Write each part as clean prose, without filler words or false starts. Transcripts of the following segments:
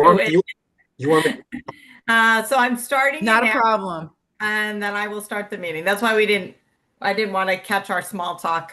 You want me? So I'm starting it Not a now, problem. and then I will start the meeting. That's why I didn't want to catch our small talk.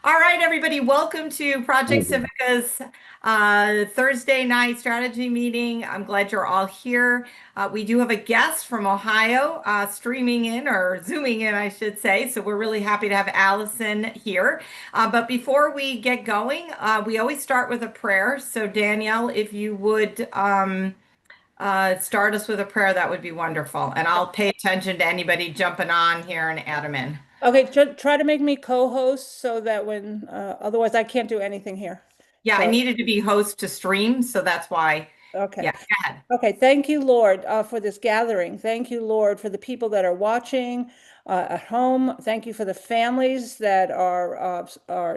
All right, everybody, welcome to Project Civica's Thursday night strategy meeting. I'm glad you're all here. We do have a guest from Ohio streaming in or zooming in, I should say. So we're really happy to have Allison here. But before we get going, we always start with a prayer. So Danielle, if you would start us with a prayer, that would be wonderful. And I'll pay attention to anybody jumping on here and add them in. Okay, try to make me co-host so that when, otherwise I can't do anything here. Yeah, I So, needed to be host to stream, so that's why. okay. Yeah, go ahead. Okay, thank you, Lord, for this gathering. Thank you, Lord, for the people that are watching at home. Thank you for the families that are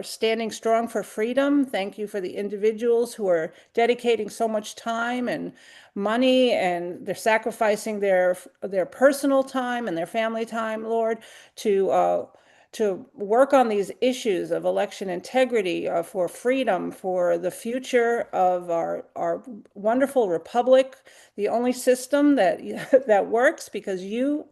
standing strong for freedom. Thank you for the individuals who are dedicating so much time and money, and they're sacrificing their personal time and their family time, Lord, to work on these issues of election integrity, for freedom, for the future of our wonderful republic, the only system that that works because you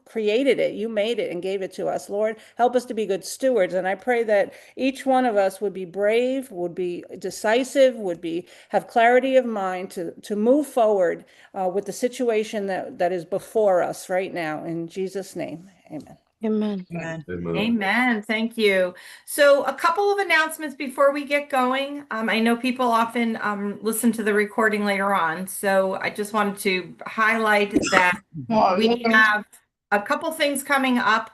created it, you made it and gave it to us. Lord, help us to be good stewards. And I pray that each one of us would be brave, would be decisive, have clarity of mind to move forward with the situation that is before us right now. In Jesus' name, amen. Amen. Amen. Amen. Thank you. So a couple of announcements before we get going. I know people often listen to the recording later on, so I just wanted to highlight that we have a couple things coming up.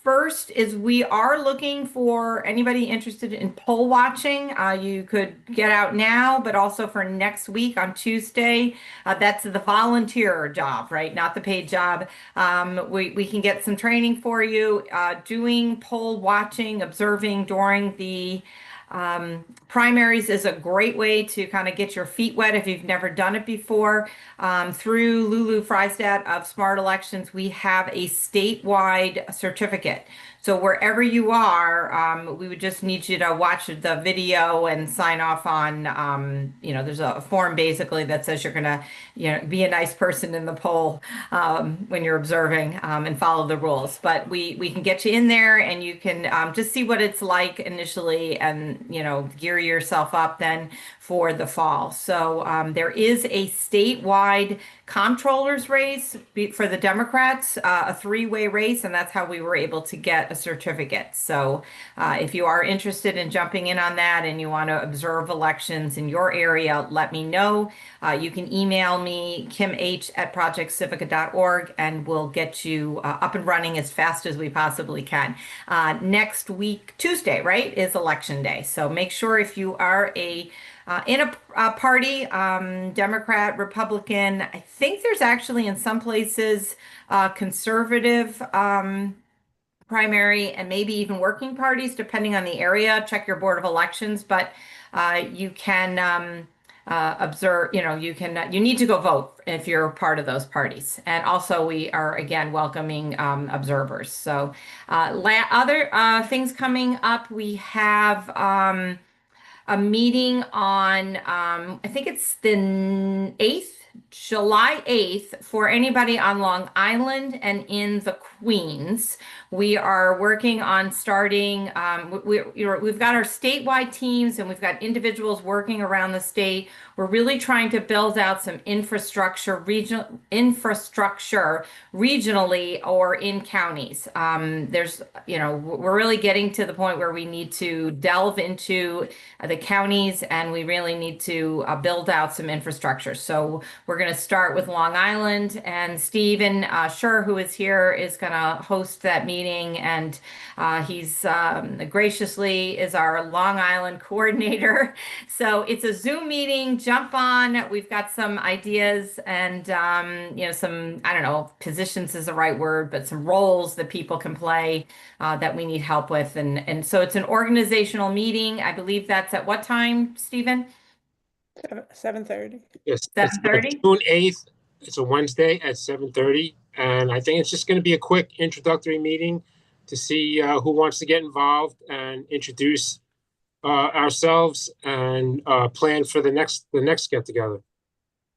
First is we are looking for anybody interested in poll watching. You could get out now, but also for next week on Tuesday. That's the volunteer job, right? Not the paid job. We can get some training for you. Doing poll watching, observing during the primaries is a great way to kind of get your feet wet if you've never done it before. Through Lulu Freistad of Smart Elections, we have a statewide certificate. So wherever you are, we would just need you to watch the video and sign off on, there's a form basically that says you're going to, be a nice person in the poll when you're observing and follow the rules. But we can get you in there and you can just see what it's like initially and, gear yourself up then for the fall. So there is a statewide comptroller's race for the Democrats, a three-way race, and that's how we were able to get a certificate. So if you are interested in jumping in on that and you want to observe elections in your area, let me know. You can email me, kimh@projectcivica.org, and we'll get you up and running as fast as we possibly can. Next week, Tuesday, right, is election day. So make sure if you are in a party, Democrat, Republican, I think there's actually in some places conservative primary and maybe even working parties, depending on the area. Check your Board of Elections, but you can observe, you need to go vote if you're part of those parties. And also we are, again, welcoming observers. So other things coming up, we have a meeting on, I think it's the 8th, July 8th, for anybody on Long Island and in the Queens. We are working on starting, we've got our statewide teams and we've got individuals working around the state. We're really trying to build out some infrastructure regionally or in counties. We're really getting to the point where we need to delve into the counties and we really need to build out some infrastructure. So we're going to start with Long Island, and Stephen Schur, who is here, is going to host that meeting, and he's graciously is our Long Island coordinator. So it's a Zoom meeting. Jump on. We've got some ideas and some, I don't know, positions is the right word, but some roles that people can play that we need help with, and so it's an organizational meeting. I believe that's at what time, Stephen? 7:30. Yes, 7:30? June 8th. It's a Wednesday at 7:30. And I think it's just going to be a quick introductory meeting to see who wants to get involved and introduce ourselves and plan for the next get together.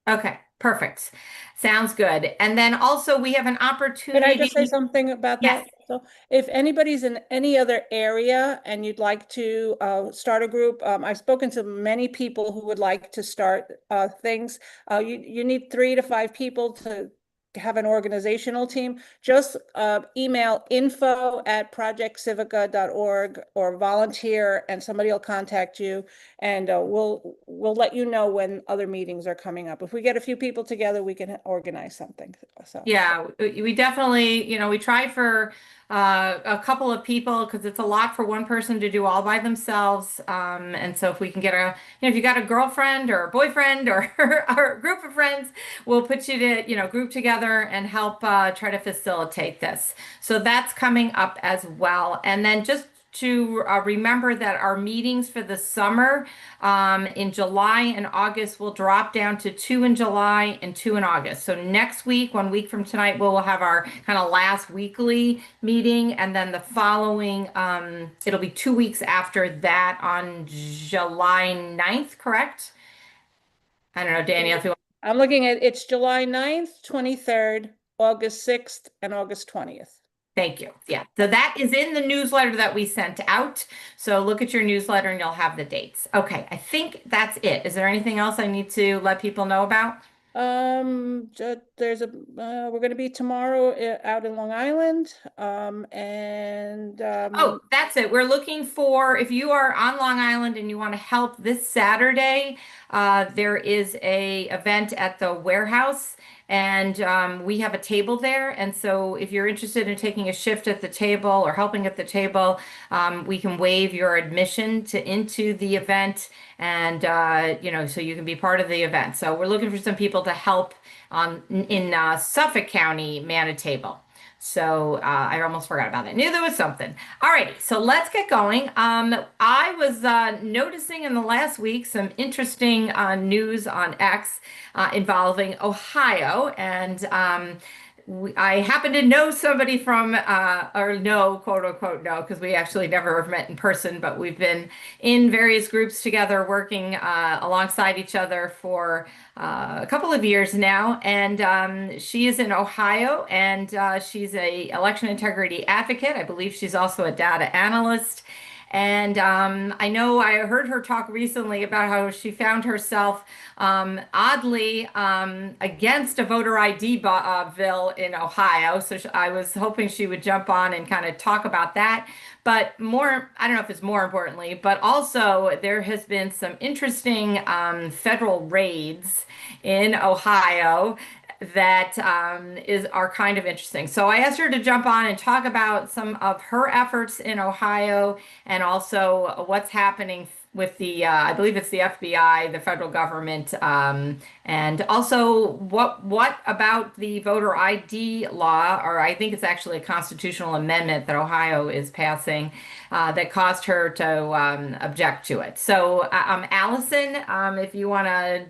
Okay, perfect. Sounds good. And then also we have an opportunity. Can I just say something about Yes. that? So if anybody's in any other area and you'd like to start a group, I've spoken to many people who would like to start things. You need 3 to 5 people to have an organizational team. Just email info@projectcivica.org or volunteer, and somebody will contact you, and we'll let you know when other meetings are coming up. If we get a few people together, we can organize something. So Yeah, we definitely, we try for a couple of people because it's a lot for one person to do all by themselves. And so if we can get if you got a girlfriend or a boyfriend or, or a group of friends, we'll put you to, group together and help try to facilitate this. So that's coming up as well. And then just to remember that our meetings for the summer in July and August will drop down to 2 in July and 2 in August. So next week, 1 week from tonight, we'll have our kind of last weekly meeting. And then the following, it'll be 2 weeks after that on July 9th, correct? I don't know, Danielle, if you want. I'm looking at, it's July 9th, 23rd, August 6th, and August 20th. Thank you. Yeah. So that is in the newsletter that we sent out. So look at your newsletter and you'll have the dates. Okay. I think that's it. Is there anything else I need to let people know about? There's we're going to be tomorrow out in Long Island. Oh, that's it. We're looking for, if you are on Long Island and you want to help this Saturday, there is a event at the warehouse, and we have a table there. And so if you're interested in taking a shift at the table or helping at the table, we can waive your admission into the event, and so you can be part of the event. So we're looking for some people to help in Suffolk County man a table. So I almost forgot about that. Knew there was something. All righty, so let's get going. I was noticing in the last week some interesting news on X involving Ohio, and I happen to know somebody from, or know, quote unquote, know, because we actually never have met in person, but we've been in various groups together working alongside each other for a couple of years now. And she is in Ohio, and she's a election integrity advocate. I believe she's also a data analyst. And I know I heard her talk recently about how she found herself oddly against a voter ID bill in Ohio. So I was hoping she would jump on and kind of talk about that. But more, I don't know if it's more importantly, but also there has been some interesting federal raids in Ohio that are kind of interesting. So I asked her to jump on and talk about some of her efforts in Ohio, and also what's happening with the, I believe it's the FBI, the federal government, and also what about the voter ID law, or I think it's actually a constitutional amendment that Ohio is passing that caused her to object to it. So Allison, if you want to,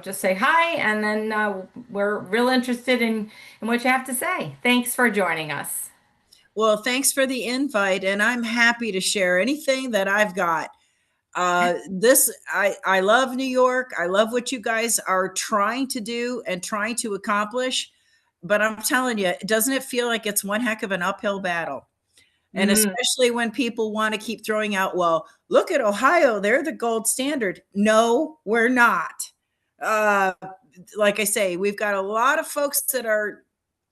just say hi, and then we're real interested in what you have to say. Thanks for joining us. Well, thanks for the invite, and I'm happy to share anything that I've got. I love New York. I love what you guys are trying to do and trying to accomplish, but I'm telling you, doesn't it feel like it's one heck of an uphill battle? And especially when people want to keep throwing out, well, look at Ohio, they're the gold standard. No, we're not. Like I say, we've got a lot of folks that are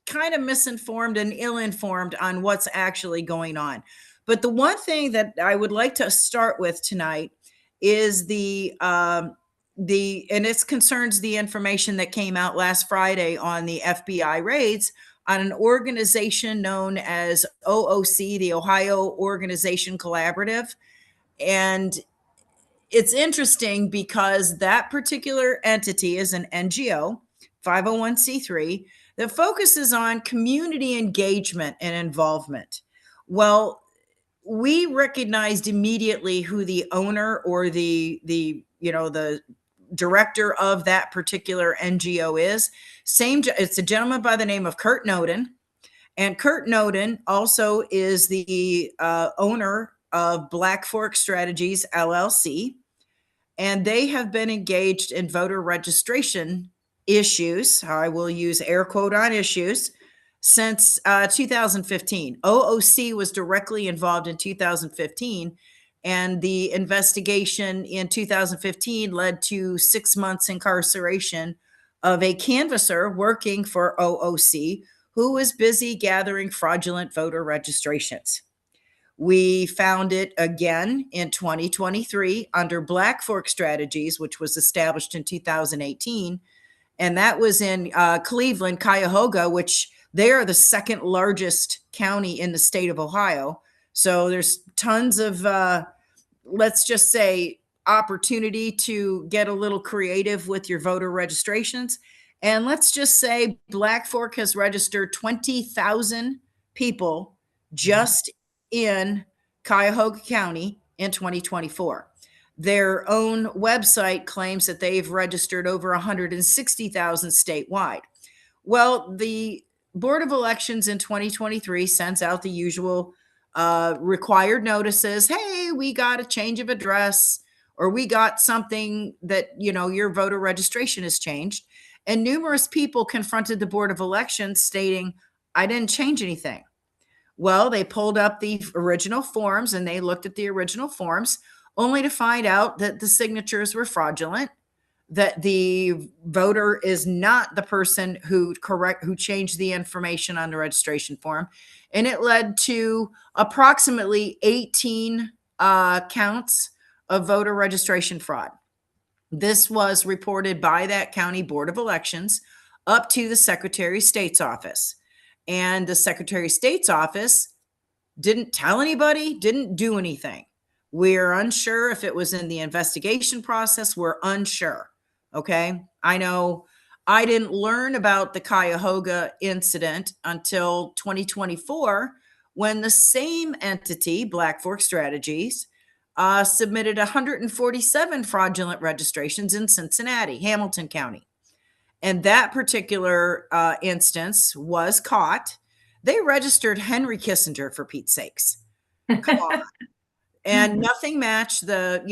kind of misinformed and ill-informed on what's actually going on. But the one thing that I would like to start with tonight is and it concerns the information that came out last Friday on the FBI raids on an organization known as OOC, the Ohio Organization Collaborative. And it's interesting because that particular entity is an NGO, 501c3, that focuses on community engagement and involvement. Well, we recognized immediately who the owner or the director of that particular NGO is. It's a gentleman by the name of Kurt Noden. And Kurt Noden also is the owner of Black Fork Strategies, LLC, and they have been engaged in voter registration issues. I will use air quote on issues since 2015. OOC was directly involved in 2015, and the investigation in 2015 led to 6 months incarceration of a canvasser working for OOC who was busy gathering fraudulent voter registrations. We found it again in 2023 under Black Fork Strategies, which was established in 2018. And that was in Cleveland, Cuyahoga, which they are the second largest county in the state of Ohio. So there's tons of, let's just say, opportunity to get a little creative with your voter registrations. And let's just say Black Fork has registered 20,000 people just in Cuyahoga County in 2024. Their own website claims that they've registered over 160,000 statewide. Well, the Board of Elections in 2023 sends out the usual required notices. Hey, we got a change of address, or we got something that, your voter registration has changed. And numerous people confronted the Board of Elections stating, I didn't change anything. Well, they pulled up the original forms and they looked at the original forms only to find out that the signatures were fraudulent, that the voter is not the person who changed the information on the registration form. And it led to approximately 18 counts of voter registration fraud. This was reported by that county Board of Elections up to the Secretary of State's office. And the Secretary of State's office didn't tell anybody, didn't do anything. We're unsure if it was in the investigation process. We're unsure. Okay. I know I didn't learn about the Cuyahoga incident until 2024, when the same entity, Black Fork Strategies, submitted 147 fraudulent registrations in Cincinnati, Hamilton County. And that particular instance was caught. They registered Henry Kissinger, for Pete's sakes. Come on. And nothing matched the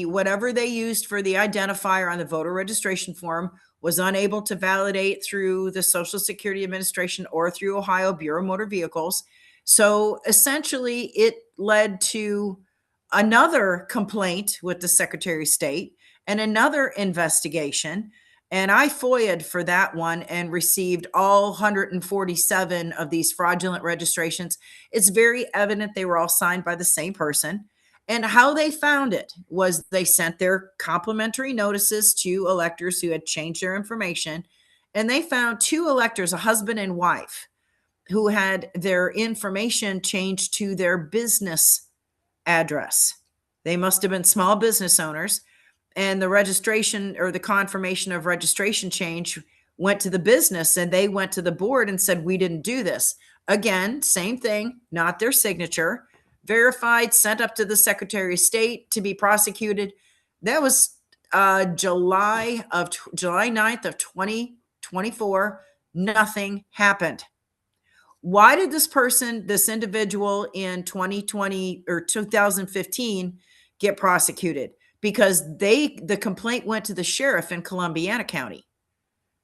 whatever they used for the identifier on the voter registration form was unable to validate through the Social Security Administration or through Ohio Bureau of Motor Vehicles. So essentially it led to another complaint with the Secretary of State and another investigation. And I FOIA'd for that one and received all 147 of these fraudulent registrations. It's very evident they were all signed by the same person. And how they found it was they sent their complimentary notices to electors who had changed their information. And they found 2 electors, a husband and wife, who had their information changed to their business address. They must have been small business owners. And the registration or the confirmation of registration change went to the business, and they went to the board and said, we didn't do this. Again, same thing, not their signature, verified, sent up to the Secretary of State to be prosecuted. That was July 9th of 2024. Nothing happened. Why did this individual in 2020 or 2015 get prosecuted? Because the complaint went to the sheriff in Columbiana County.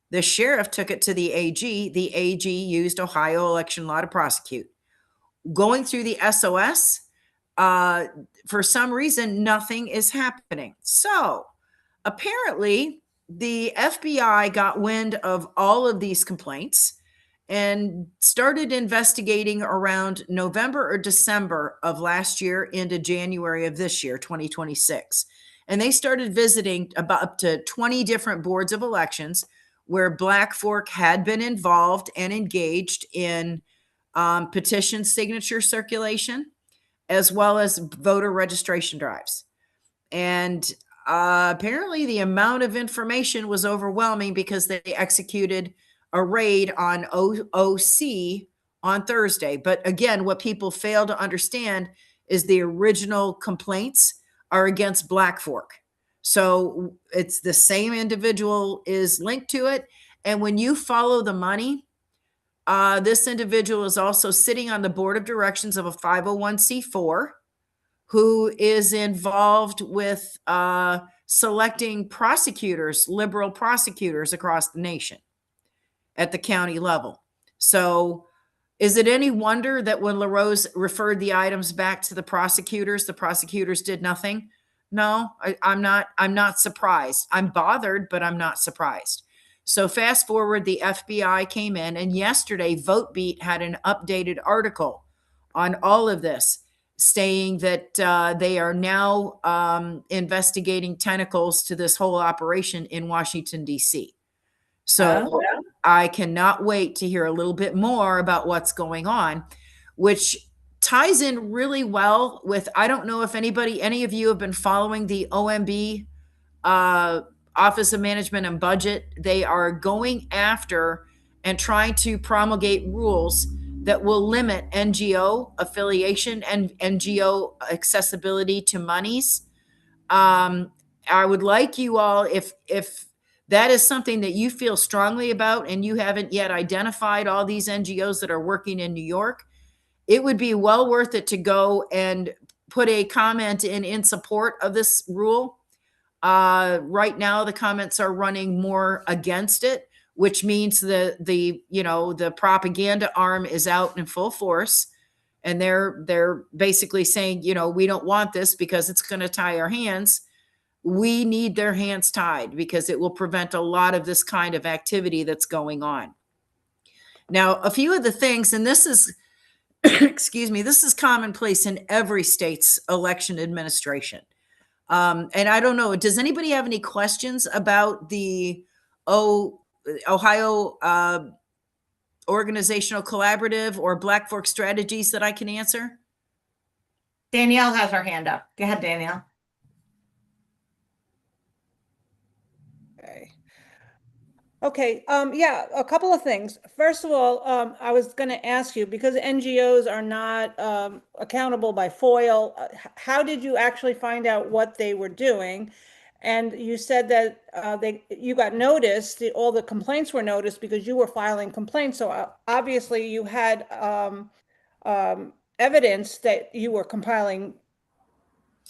The sheriff took it to the AG. The AG used Ohio election law to prosecute. Going through the SOS, for some reason, nothing is happening. So apparently the FBI got wind of all of these complaints and started investigating around November or December of last year into January of this year, 2026. And they started visiting about up to 20 different boards of elections where Black Fork had been involved and engaged in petition signature circulation, as well as voter registration drives. And apparently the amount of information was overwhelming because they executed a raid on OOC on Thursday. But again, what people fail to understand is the original complaints are against Black Fork. So it's the same individual is linked to it. And when you follow the money, this individual is also sitting on the board of directions of a 501c4, who is involved with selecting prosecutors, liberal prosecutors across the nation at the county level. So is it any wonder that when LaRose referred the items back to the prosecutors did nothing? No, I'm not surprised. I'm bothered, but I'm not surprised. So fast forward, the FBI came in, and yesterday VoteBeat had an updated article on all of this, saying that they are now investigating tentacles to this whole operation in Washington, D.C. So I cannot wait to hear a little bit more about what's going on, which ties in really well with, I don't know if any of you have been following the OMB, Office of Management and Budget. They are going after and trying to promulgate rules that will limit NGO affiliation and NGO accessibility to monies. I would like you all, if that is something that you feel strongly about and you haven't yet identified all these NGOs that are working in New York, it would be well worth it to go and put a comment in support of this rule. Right now, the comments are running more against it, which means the propaganda arm is out in full force, and they're basically saying, we don't want this because it's going to tie our hands. We need their hands tied because it will prevent a lot of this kind of activity that's going on. Now, a few of the things, and this is, excuse me, this is commonplace in every state's election administration. And I don't know, does anybody have any questions about the Ohio Organizational Collaborative or Black Fork Strategies that I can answer? Danielle has her hand up. Go ahead, Danielle. Okay. Yeah, a couple of things. First of all, I was going to ask you, because NGOs are not accountable by FOIL, how did you actually find out what they were doing? And you said that you got noticed, all the complaints were noticed because you were filing complaints. So obviously you had evidence that you were compiling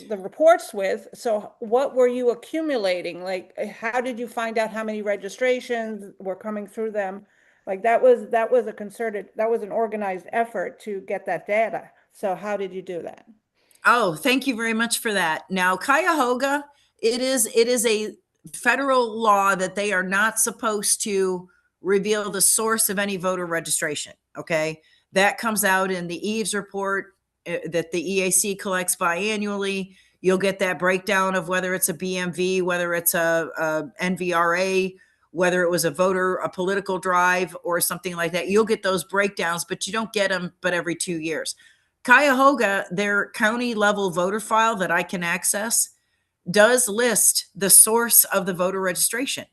the reports with. So what were you accumulating? Like, how did you find out how many registrations were coming through them? Like that was an organized effort to get that data. So how did you do that? Oh, thank you very much for that. Now, Cuyahoga, it is a federal law that they are not supposed to reveal the source of any voter registration. Okay. That comes out in the Eves report that the EAC collects biannually. You'll get that breakdown of whether it's a BMV, whether it's a NVRA, whether it was a political drive or something like that. You'll get those breakdowns, but you don't get them but every 2 years. Cuyahoga, their county level voter file that I can access, does list the source of the voter registration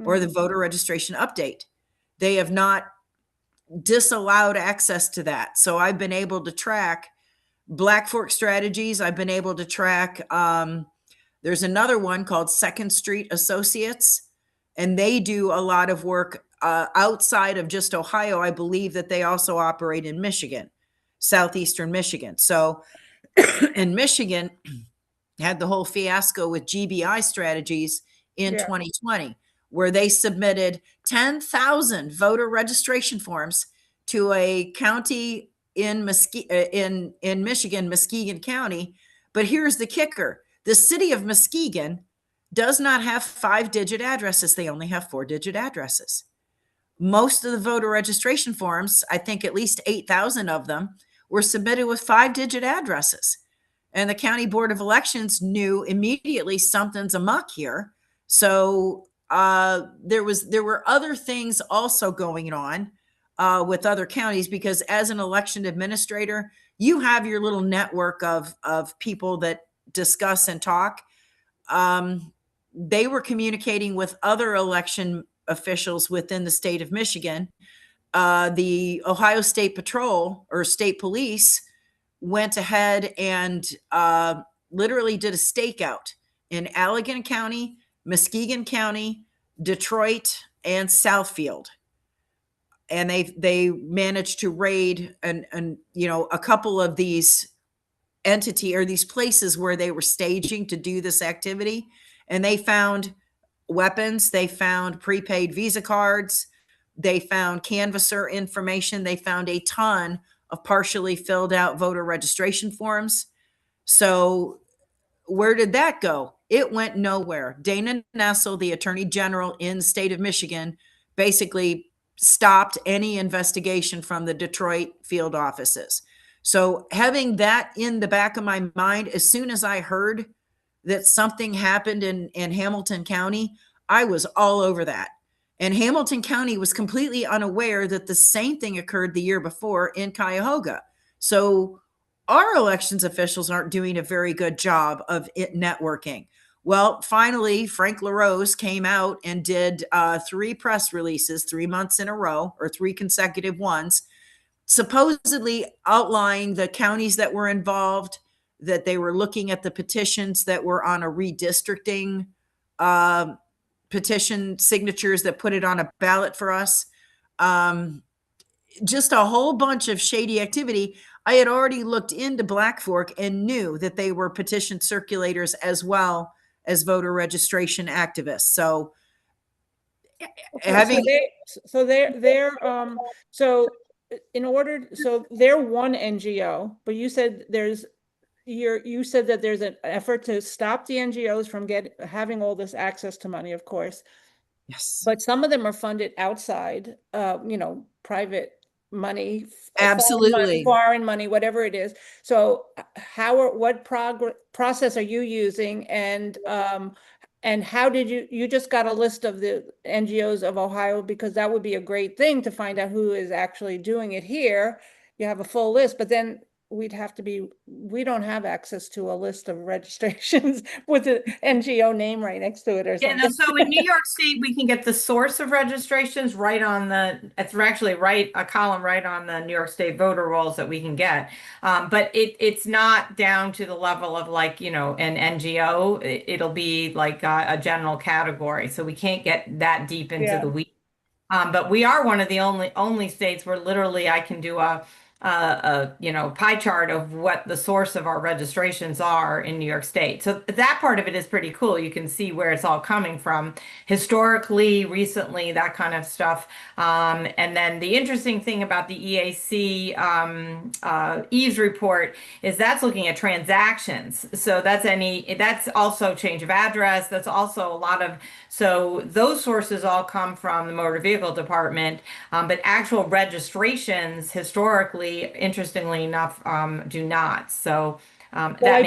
or the voter registration update. They have not disallowed access to that. So I've been able to track Black Fork Strategies. I've been able to track, there's another one called Second Street Associates, and they do a lot of work outside of just Ohio. I believe that they also operate in Michigan, southeastern Michigan. So in Michigan, had the whole fiasco with GBI Strategies in 2020, where they submitted 10,000 voter registration forms to a county in Michigan, Muskegon County. But here's the kicker. The city of Muskegon does not have 5-digit addresses. They only have 4-digit addresses. Most of the voter registration forms, I think at least 8,000 of them, were submitted with 5-digit addresses. And the County Board of Elections knew immediately something's amok here. So there were other things also going on with other counties, because as an election administrator, you have your little network of people that discuss and talk. They were communicating with other election officials within the state of Michigan. The Ohio State Patrol or State Police went ahead and literally did a stakeout in Allegan County, Muskegon County, Detroit, and Southfield. And they managed to raid a couple of these entity or these places where they were staging to do this activity, and they found weapons, they found prepaid Visa cards, they found canvasser information, they found a ton of partially filled out voter registration forms. So where did that go? It went nowhere. Dana Nessel, the Attorney General in the state of Michigan, basically stopped any investigation from the Detroit field offices. So having that in the back of my mind, as soon as I heard that something happened in Hamilton County, I was all over that. And Hamilton County was completely unaware that the same thing occurred the year before in Cuyahoga. So our elections officials aren't doing a very good job of it networking. Well, finally, Frank LaRose came out and did 3 press releases 3 months in a row, or 3 consecutive ones, supposedly outlining the counties that were involved, that they were looking at the petitions that were on a redistricting petition signatures that put it on a ballot for us. Just a whole bunch of shady activity. I had already looked into Black Fork and knew that they were petition circulators as well as voter registration activists. So having so they're one NGO, but you said you said that there's an effort to stop the NGOs from having all this access to money, of course. yes, But some of them are funded outside, private money, absolutely. foreign money, whatever it is. So what process are you using, and how did you just got a list of the NGOs of Ohio, because that would be a great thing to find out who is actually doing it here. You have a full list, but then we don't have access to a list of registrations with an NGO name right next to it or Yeah, something. no, so in New York State, we can get the source of registrations right on it's actually a column right on the New York State voter rolls that we can get. But it's not down to the level of like, an NGO. It'll be like a general category. So we can't get that deep into the weeds. But we are one of the only states where literally I can do a pie chart of what the source of our registrations are in New York State. So that part of it is pretty cool. You can see where it's all coming from historically, recently, that kind of stuff. And then the interesting thing about the EAC Eves report is that's looking at transactions. So that's also change of address. That's also a lot of, so those sources all come from the motor vehicle department, but actual registrations historically, interestingly enough, do not. So Well, that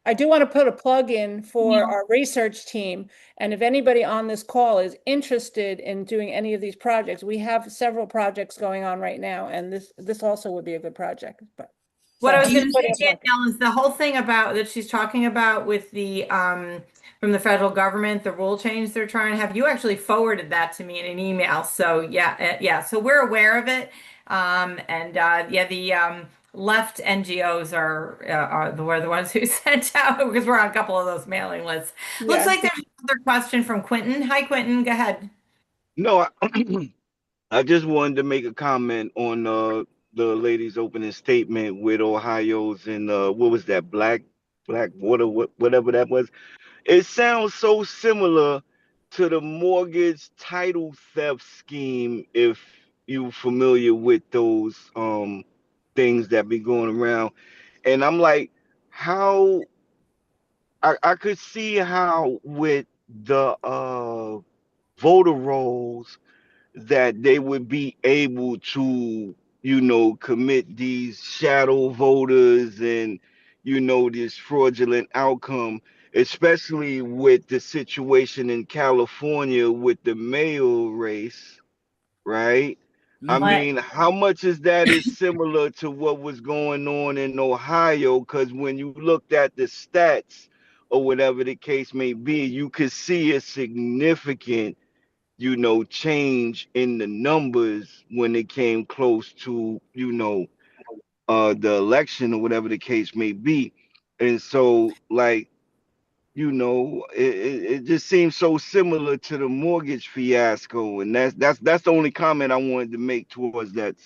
I do want to put a plug in for our research team. And if anybody on this call is interested in doing any of these projects, we have several projects going on right now, and this also would be a good project. But what I was so- going to say, Danielle, is the whole thing about that she's talking about with the from the federal government, the rule change they're trying to have. You actually forwarded that to me in an email. So yeah. So we're aware of it. The left NGOs are the ones who sent out, because we're on a couple of those mailing lists. Looks Yeah. like there's another question from Quentin. Hi, Quentin. Go ahead. No, I just wanted to make a comment on the lady's opening statement with Ohio's and what was that, black water, whatever that was. It sounds so similar to the mortgage title theft scheme, if you're familiar with those things that be going around. And I'm like, how I could see how with the voter rolls that they would be able to, commit these shadow voters and, this fraudulent outcome, especially with the situation in California with the mayoral race, right? I Mhm. mean, how much is similar to what was going on in Ohio? Because when you looked at the stats or whatever the case may be, you could see a significant change in the numbers when it came close to, the election or whatever the case may be. And so, like, it just seems so similar to the mortgage fiasco. And that's the only comment I wanted to make towards that,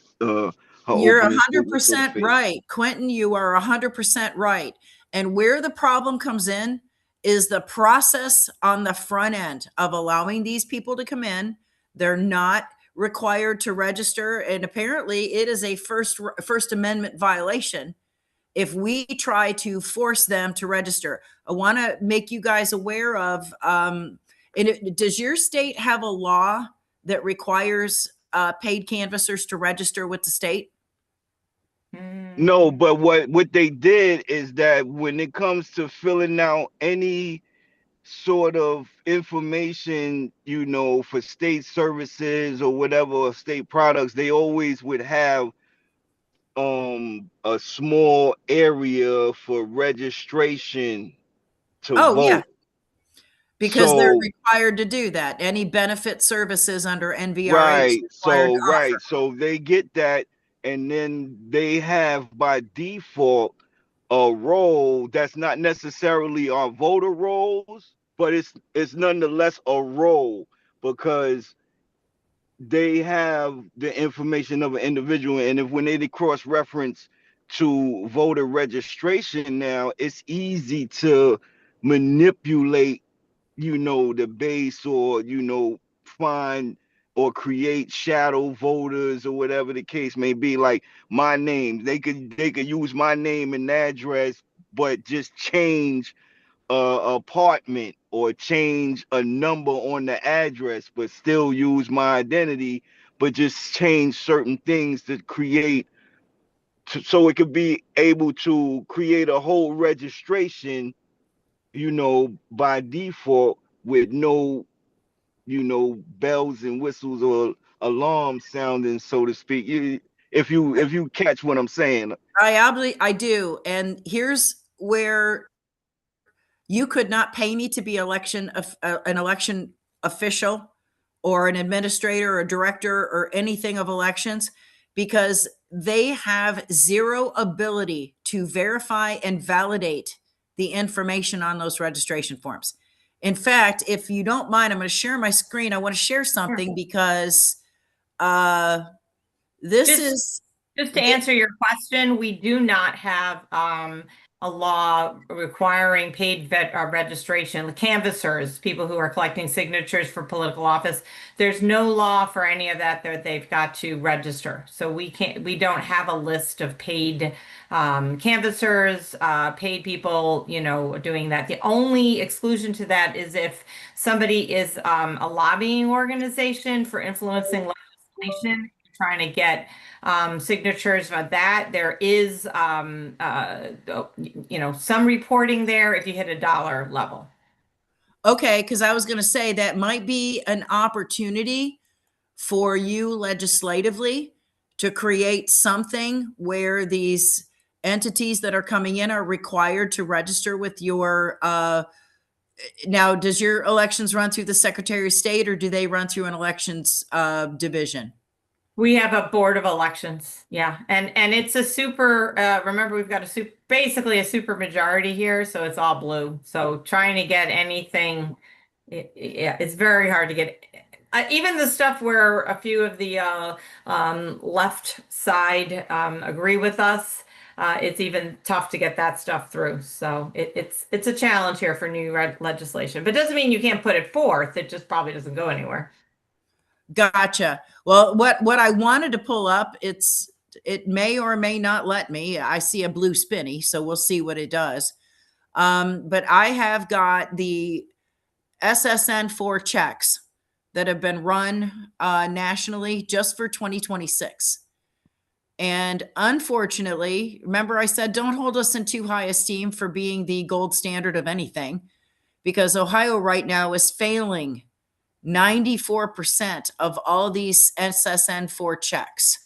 You're opening statement, so to 100% speak. right. Quentin, you are 100% right. And where the problem comes in is the process on the front end of allowing these people to come in. They're not required to register. And apparently it is a First Amendment violation if we try to force them to register. I want to make you guys aware of, does your state have a law that requires paid canvassers to register with the state? No, but what they did is that when it comes to filling out any sort of information, you know, for state services or whatever, state products, they always would have a small area for registration to Oh, yeah, vote. because they're So required to do that. Any benefit services under NVRA is right, required to offer. so they get that, and then they have by default a role that's not necessarily our voter roles, but it's nonetheless a role because they have the information of an individual, and if when they cross reference to voter registration now, it's easy to manipulate, you know, the base, or, you know, find or create shadow voters or whatever the case may be. Like my name, they could use my name and address, but just change apartment or change a number on the address, but still use my identity, but just change certain things to create so it could be able to create a whole registration, you know, by default with no, you know, bells and whistles or alarms sounding, so to speak. If you catch what I'm saying. I do. And here's where you could not pay me to be an election official or an administrator or director or anything of elections, because they have zero ability to verify and validate the information on those registration forms. In fact, if you don't mind, I'm going to share my screen. I want to share something because this Just- is Just to answer your question, we do not have a law requiring paid registration. The canvassers, people who are collecting signatures for political office, there's no law for any of that they've got to register. So we don't have a list of paid canvassers, paid people, you know, doing that. The only exclusion to that is if somebody is a lobbying organization for influencing legislation, trying to get signatures for that. There is, you know, some reporting there if you hit $1 level. okay, because I was going to say that might be an opportunity for you legislatively to create something where these entities that are coming in are required to register with your now, does your elections run through the Secretary of State, or do they run through an elections division? We have a board of elections, yeah, and it's a super. Remember, we've got basically a super majority here, so it's all blue. So trying to get anything, yeah, it's very hard to get. Even the stuff where a few of the left side agree with us, it's even tough to get that stuff through. So it's a challenge here for new legislation, but it doesn't mean you can't put it forth. It just probably doesn't go anywhere. Gotcha. Well, what I wanted to pull up, it may or may not let me. I see a blue spinny, so we'll see what it does. But I have got the SSN4 checks that have been run nationally just for 2026. And unfortunately, remember I said, don't hold us in too high esteem for being the gold standard of anything, because Ohio right now is failing 94% of all these SSN4 checks.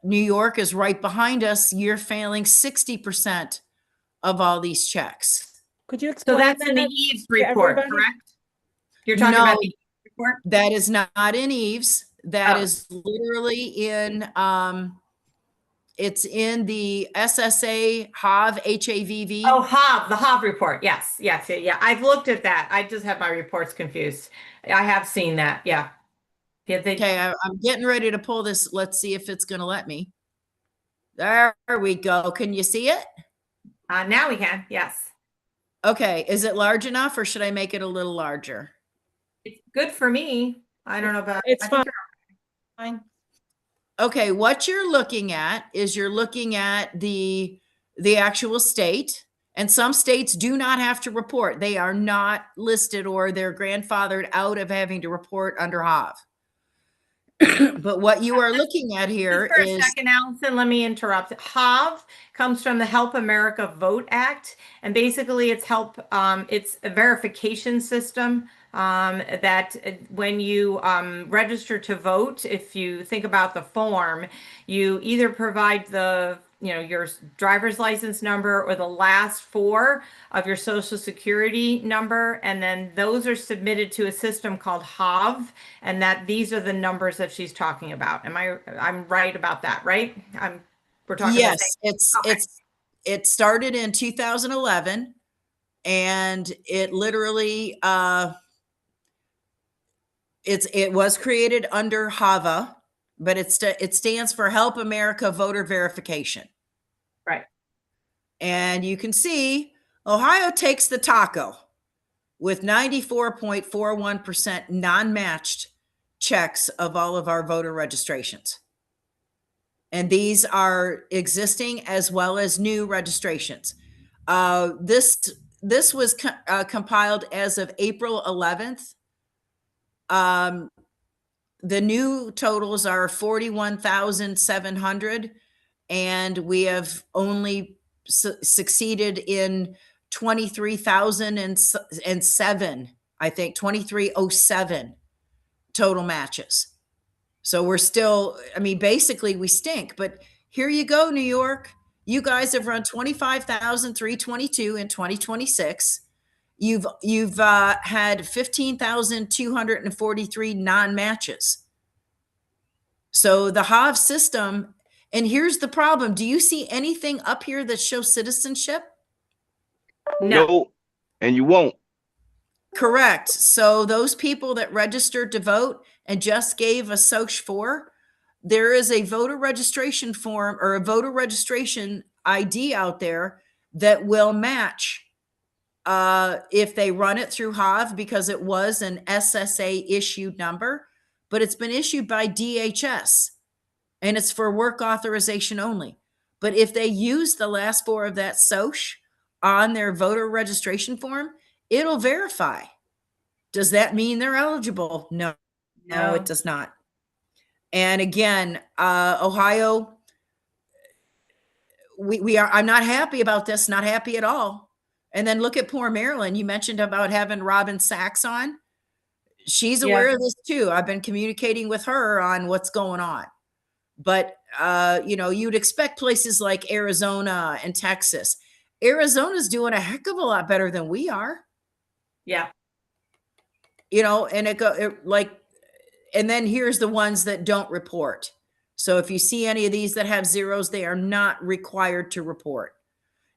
New York is right behind us. You're failing 60% of all these checks. Could you So explain that's in the that Eves to report, everybody? correct? You're talking No, about the Eves report? that is not in Eves. That Oh. is literally in, it's in the SSA HAV, HAVV. Oh, the HAV report. Yes, yeah. I've looked at that. I just have my reports confused. I have seen that. Yeah. Yeah, Okay, I'm getting ready to pull this. Let's see if it's going to let me. There we go. Can you see it? now we can, yes. Okay, is it large enough or should I make it a little larger? It's good for me. I don't know about. It's I think fine. Okay, what you're looking at is you're looking at the actual state, and some states do not have to report. They are not listed or they're grandfathered out of having to report under HOV. But what you are looking at here Just for a is second, Allison, let me interrupt. HOV comes from the Help America Vote Act, and basically it's it's a verification system that when you register to vote, if you think about the form, you either provide your driver's license number or the last four of your social security number, and then those are submitted to a system called HOV, and these are the numbers that she's talking about. I'm right about that, right? We're talking yes, the same. Okay. it started in 2011, and it literally it was created under HAVA, but it stands for Help America Voter Verification. Right. And you can see Ohio takes the taco with 94.41% non-matched checks of all of our voter registrations. And these are existing as well as new registrations. This was compiled as of April 11th. The new totals are 41,700, and we have only succeeded in 23,007, I think 2307 total matches. So we're still, I mean, basically we stink, but here you go, New York. You guys have run 25,322 in 2026. You've had 15,243 non-matches. So the HOV system, and here's the problem. Do you see anything up here that shows citizenship? No, and you won't. Correct. So those people that registered to vote and just gave a SOCH 4, there is a voter registration form or a voter registration ID out there that will match if they run it through HOV, because it was an SSA issued number, but it's been issued by DHS and it's for work authorization only. But if they use the last four of that SOCH on their voter registration form, it'll verify. Does that mean they're eligible? No, it does not. And again, Ohio, I'm not happy about this, not happy at all. And then look at poor Maryland. You mentioned about having Robin Sachs on. She's aware of this too. I've been communicating with her on what's going on. But, you'd expect places like Arizona and Texas. Arizona's doing a heck of a lot better than we are. Yeah. And and then here's the ones that don't report. So if you see any of these that have zeros, they are not required to report.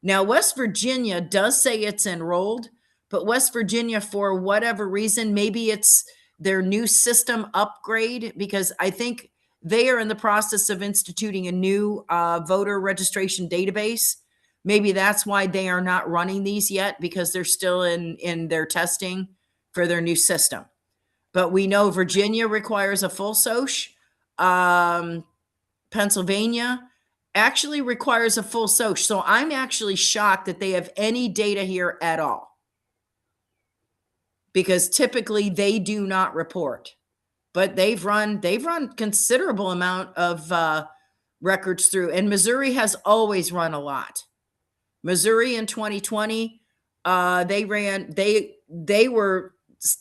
Now, West Virginia does say it's enrolled, but West Virginia, for whatever reason, maybe it's their new system upgrade, because I think they are in the process of instituting a new voter registration database. Maybe that's why they are not running these yet, because they're still in their testing for their new system. But we know Virginia requires a full SOCH. Pennsylvania actually requires a full SOCH. So I'm actually shocked that they have any data here at all, because typically they do not report. But they've run considerable amount of records through, and Missouri has always run a lot. Missouri in 2020, they were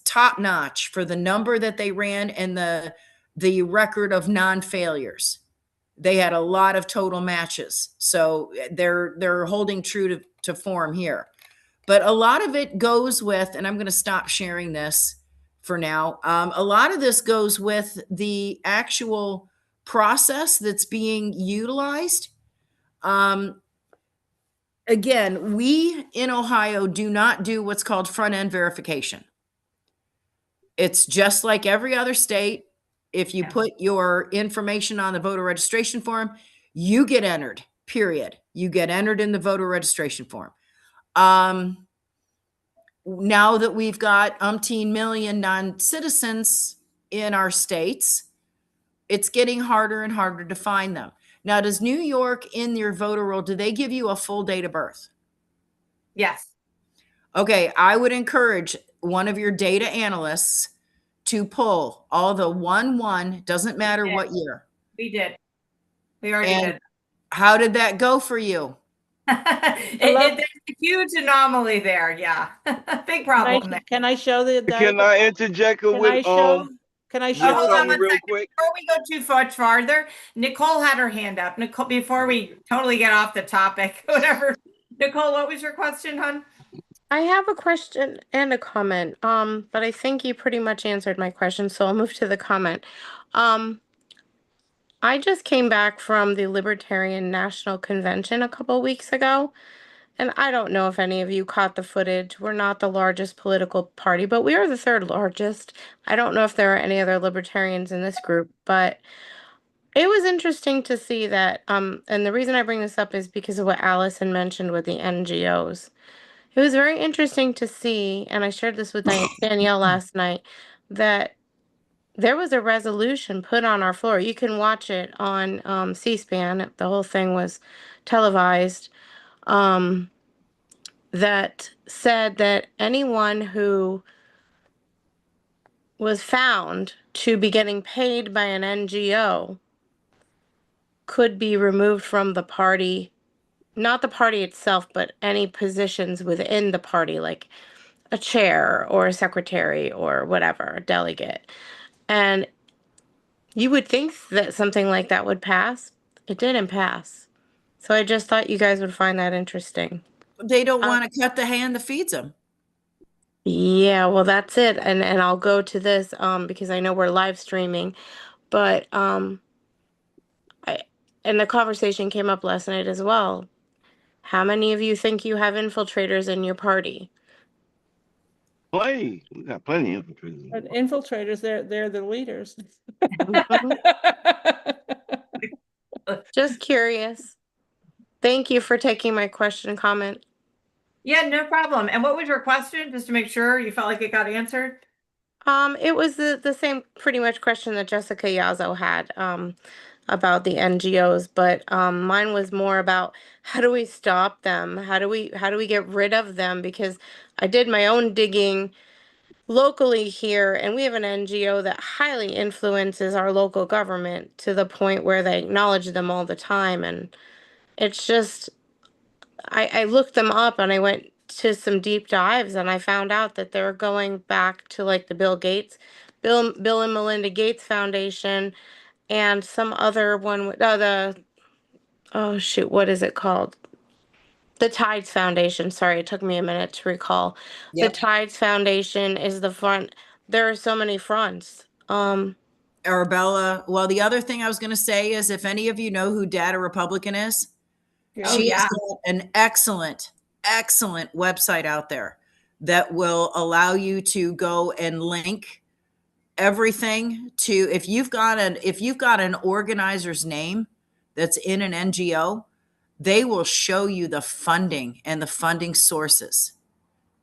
top notch for the number that they ran and the record of non-failures. They had a lot of total matches. So they're holding true to form here. But a lot of it goes with, and I'm going to stop sharing this for now. A lot of this goes with the actual process that's being utilized. Again, we in Ohio do not do what's called front-end verification. It's just like every other state. If you Yeah. put your information on the voter registration form, you get entered, period. You get entered in the voter registration form. Now that we've got umpteen million non-citizens in our states, it's getting harder and harder to find them. Now, does New York in your voter roll, do they give you a full date of birth? Yes. Okay, I would encourage one of your data analysts to pull all the 1/1, doesn't matter did. what year. We did. We already And did. how did that go for you? There's a huge anomaly there. Yeah. Big problem there. Can I show the Can data? I interject Can I with show? Can I with Oh, show? hold on something one real second. quick? Before we go too much farther, Nicole had her hand up. Nicole, before we totally get off the topic, whatever. Nicole, what was your question, hon? I have a question and a comment, but I think you pretty much answered my question, so I'll move to the comment. I just came back from the Libertarian National Convention a couple weeks ago, and I don't know if any of you caught the footage. We're not the largest political party, but we are the third largest. I don't know if there are any other libertarians in this group, but it was interesting to see that, and the reason I bring this up is because of what Allison mentioned with the NGOs. It was very interesting to see, and I shared this with Danielle last night, that there was a resolution put on our floor. You can watch it on C-SPAN. The whole thing was televised. That said that anyone who was found to be getting paid by an NGO could be removed from the party, not the party itself, but any positions within the party, like a chair or a secretary or whatever, a delegate. And you would think that something like that would pass. It didn't pass. So I just thought you guys would find that interesting. They don't want to cut the hand that feeds them. Yeah, well that's it. And I'll go to this because I know we're live streaming, but I and the conversation came up last night as well. How many of you think you have infiltrators in your party? We got plenty of infiltrators. But infiltrators, they're the leaders. Mhm. Just curious. Thank you for taking my question and comment. Yeah, no problem. And what was your question? Just to make sure you felt like it got answered. It was the same pretty much question that Jessica Yazzo had about the NGOs, but mine was more about how do we stop them? How do we get rid of them? Because I did my own digging locally here, and we have an NGO that highly influences our local government to the point where they acknowledge them all the time, and it's just I looked them up and I went to some deep dives and I found out that they're going back to like the Bill and Melinda Gates Foundation and some other one with oh shoot, what is it called? The Tides Foundation. Sorry, it took me a minute to recall. The Yep. Tides Foundation is the front. There are so many fronts. Arabella. Well, the other thing I was going to say is if any of you know who Data Republican is, Oh, she yeah. has got an excellent, excellent website out there that will allow you to go and link everything to if you've got an organizer's name that's in an NGO, they will show you the funding and the funding sources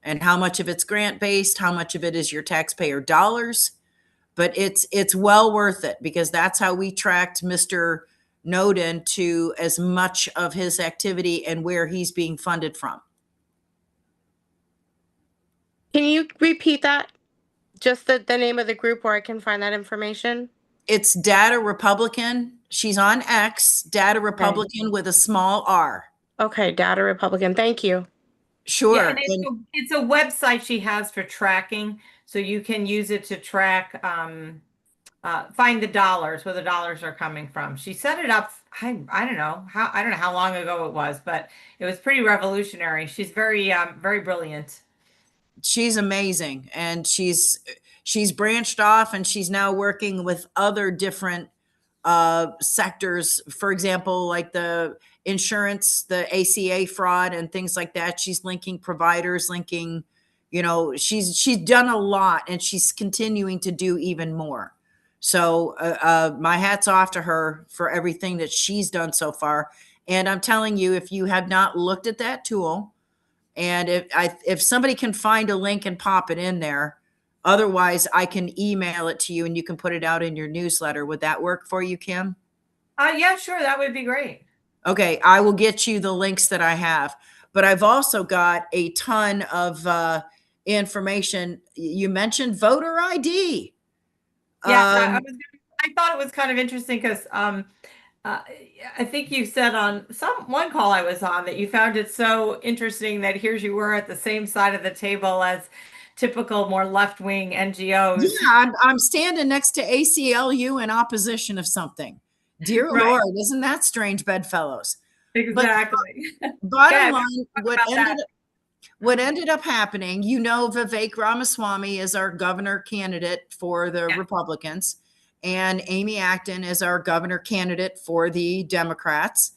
and how much of it's grant based, how much of it is your taxpayer dollars. But it's well worth it because that's how we tracked Mr. Noden to as much of his activity and where he's being funded from. Can you repeat that? Just the name of the group where I can find that information? It's Data Republican. She's on X, Data Republican with a small r. Okay, Data Republican. Thank you. Sure. Yeah, and it's a website she has for tracking, so you can use it to track, find the dollars, where the dollars are coming from. She set it up, I don't know how long ago it was, but it was pretty revolutionary. She's very, very brilliant. She's amazing, and she's branched off, and she's now working with other different sectors. For example, like the insurance, the ACA fraud, and things like that. She's linking providers, linking, she's done a lot, and she's continuing to do even more. So my hat's off to her for everything that she's done so far. And I'm telling you, if you have not looked at that tool, and if somebody can find a link and pop it in there, otherwise I can email it to you and you can put it out in your newsletter. Would that work for you, Kim? Yeah, sure. That would be great. Okay, I will get you the links that I have. But I've also got a ton of information. You mentioned voter ID. Yeah, I thought it was kind of interesting because I think you said on one call I was on that you found it so interesting that here you were at the same side of the table as typical more left-wing NGOs. Yeah, I'm standing next to ACLU in opposition of something. Dear Right. Lord, isn't that strange, bedfellows? Exactly. Bottom Yeah, line, what ended up happening, Vivek Ramaswamy is our governor candidate for the Republicans, and Amy Acton is our governor candidate for the Democrats.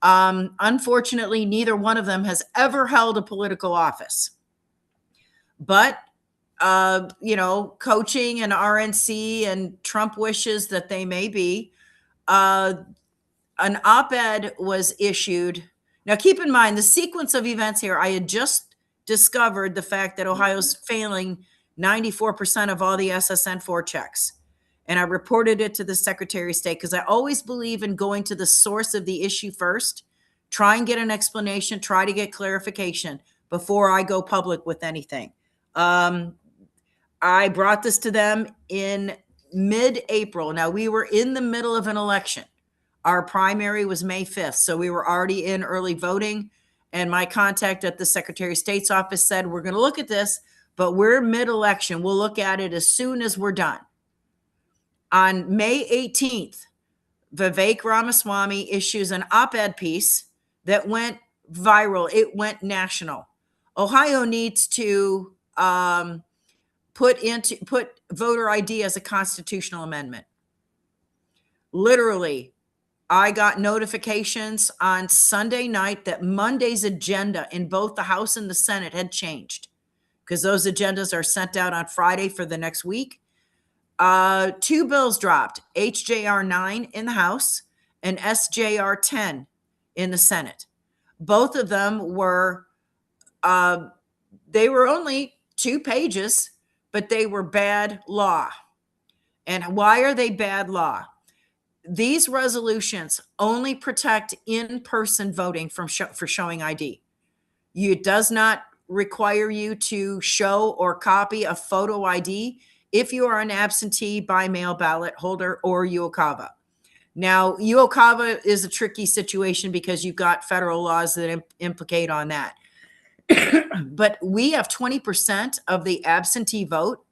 Unfortunately, neither one of them has ever held a political office. But coaching and RNC and Trump wishes that they may be, an op-ed was issued. Now, keep in mind the sequence of events here. I had just discovered the fact that Ohio's failing 94% of all the SSN4 checks. And I reported it to the Secretary of State because I always believe in going to the source of the issue first, try and get an explanation, try to get clarification before I go public with anything. I brought this to them in mid-April. Now, we were in the middle of an election. Our primary was May 5th, so we were already in early voting. And my contact at the Secretary of State's office said, we're going to look at this, but we're mid-election. We'll look at it as soon as we're done. On May 18th, Vivek Ramaswamy issues an op-ed piece that went viral. It went national. Ohio needs to put voter ID as a constitutional amendment. Literally, I got notifications on Sunday night that Monday's agenda in both the House and the Senate had changed because those agendas are sent out on Friday for the next week. 2 bills dropped, HJR 9 in the House and SJR 10 in the Senate. Both of them were, they were only 2 pages, but they were bad law. And why are they bad law? These resolutions only protect in-person voting for showing ID. It does not require you to show or copy a photo ID if you are an absentee by mail ballot holder or UOCAVA. Now, UOCAVA is a tricky situation because you've got federal laws that implicate on that. But we have 20% of the absentee vote,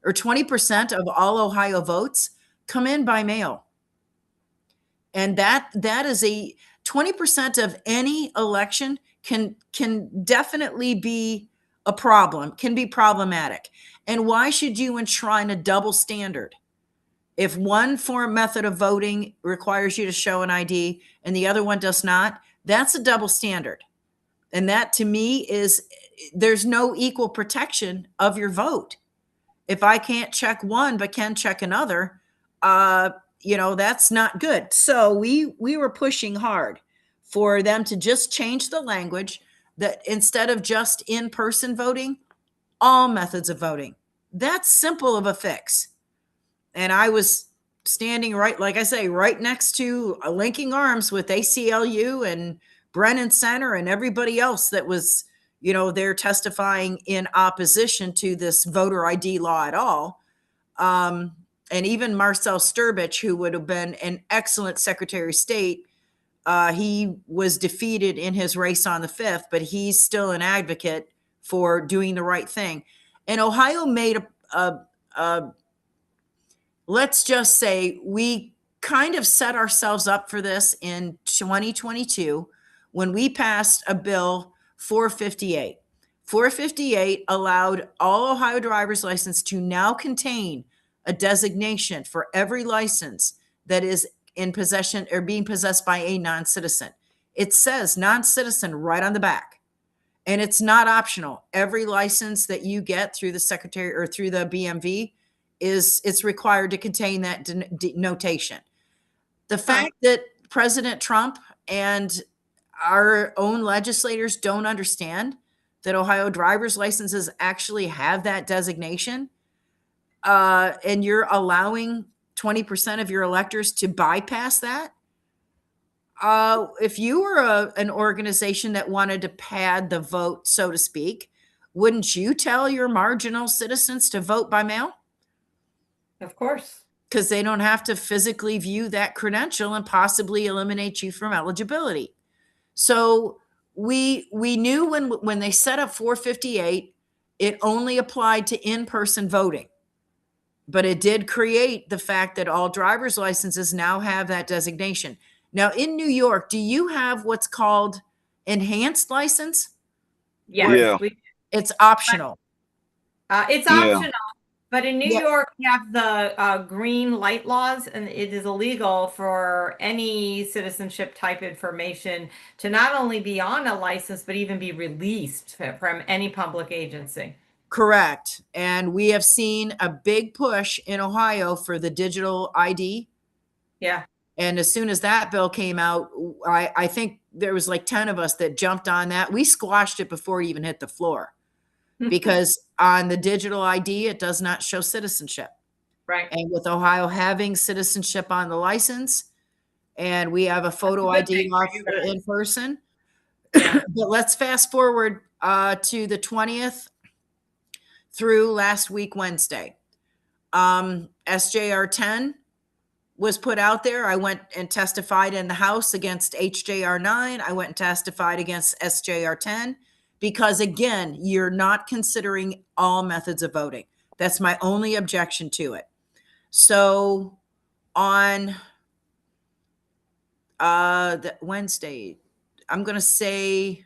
or 20% of all Ohio votes come in by mail. And that is a 20% of any election can definitely be a problem, can be problematic. And why should you enshrine a double standard? If one method of voting requires you to show an ID and the other one does not, that's a double standard. And that to me there's no equal protection of your vote. If I can't check one but can check another, that's not good. So we were pushing hard for them to just change the language that instead of just in-person voting, all methods of voting. That's simple of a fix. And I was standing right next to linking arms with ACLU and Brennan Center and everybody else that was, there testifying in opposition to this voter ID law at all. And even Marcel Sturbich, who would have been an excellent Secretary of State, he was defeated in his race on the 5th, but he's still an advocate for doing the right thing. And Ohio made let's just say we kind of set ourselves up for this in 2022 when we passed a bill 458. 458 allowed all Ohio driver's license to now contain a designation for every license that is in possession or being possessed by a non-citizen. It says non-citizen right on the back. And it's not optional. Every license that you get through the Secretary or through the BMV it's required to contain that notation. The fact that President Trump and our own legislators don't understand that Ohio driver's licenses actually have that designation, and you're allowing 20% of your electors to bypass that. If you were an organization that wanted to pad the vote, so to speak, wouldn't you tell your marginal citizens to vote by mail? Of course. Because they don't have to physically view that credential and possibly eliminate you from eligibility. So we knew when they set up 458, it only applied to in-person voting. But it did create the fact that all driver's licenses now have that designation. Now, in New York, do you have what's called enhanced license? Yes. Yeah. It's optional. It's Yeah. optional. But in New York, we have the green light laws, and it is illegal for any citizenship type information to not only be on a license, but even be released from any public agency. Correct. And we have seen a big push in Ohio for the digital ID. Yeah. And as soon as that bill came out, I think there was like 10 of us that jumped on that. We squashed it before it even hit the floor. Because on the digital ID, it does not show citizenship. Right. And with Ohio having citizenship on the license, and we have a photo ID law in person. But let's fast forward to the 20th through last week, Wednesday. SJR 10 was put out there. I went and testified in the House against HJR 9. I went and testified against SJR 10. Because again, you're not considering all methods of voting. That's my only objection to it. So on the Wednesday, I'm going to say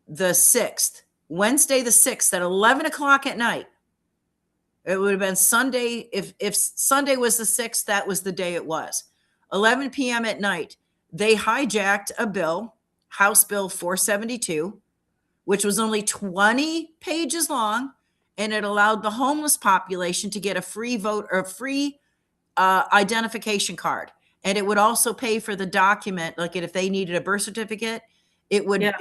the 6th, Wednesday the 6th at 11 o'clock at night. It would have been Sunday. If Sunday was the 6th, that was the day it was. 11 p.m. at night, they hijacked a bill, House Bill 472, which was only 20 pages long, and it allowed the homeless population to get a free vote or free identification card. And it would also pay for the document, like if they needed a birth certificate, it would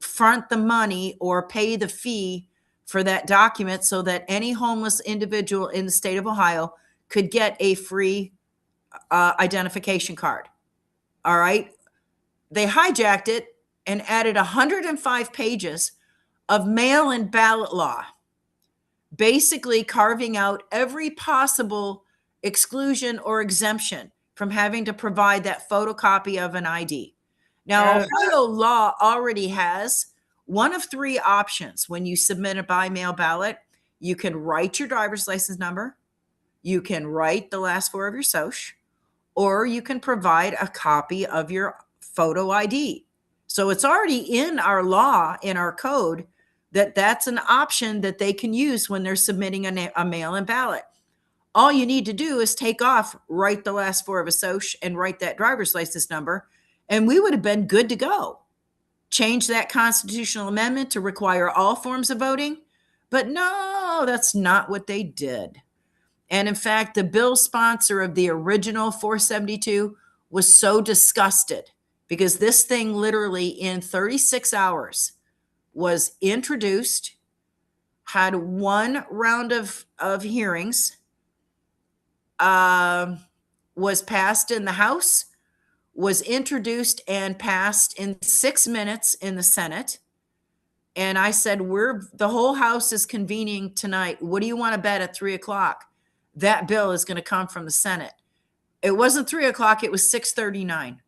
front the money or pay the fee for that document so that any homeless individual in the state of Ohio could get a free identification card. All right. They hijacked it and added 105 pages of mail-in ballot law, basically carving out every possible exclusion or exemption from having to provide that photocopy of an ID. Now, Ohio law already has one of three options when you submit a by-mail ballot. You can write your driver's license number, you can write the last four of your social, or you can provide a copy of your photo ID. So it's already in our law, in our code, that that's an option that they can use when they're submitting a mail-in ballot. All you need to do is take off, write the last four of a social, and write that driver's license number, and we would have been good to go. Change that constitutional amendment to require all forms of voting. But no, that's not what they did. And in fact, the bill sponsor of the original 472 was so disgusted because this thing literally in 36 hours was introduced, had one round of hearings, was passed in the House, was introduced and passed in 6 minutes in the Senate. And I said, the whole House is convening tonight. What do you want to bet at 3 o'clock? That bill is going to come from the Senate. It wasn't 3 o'clock. It was 6:39.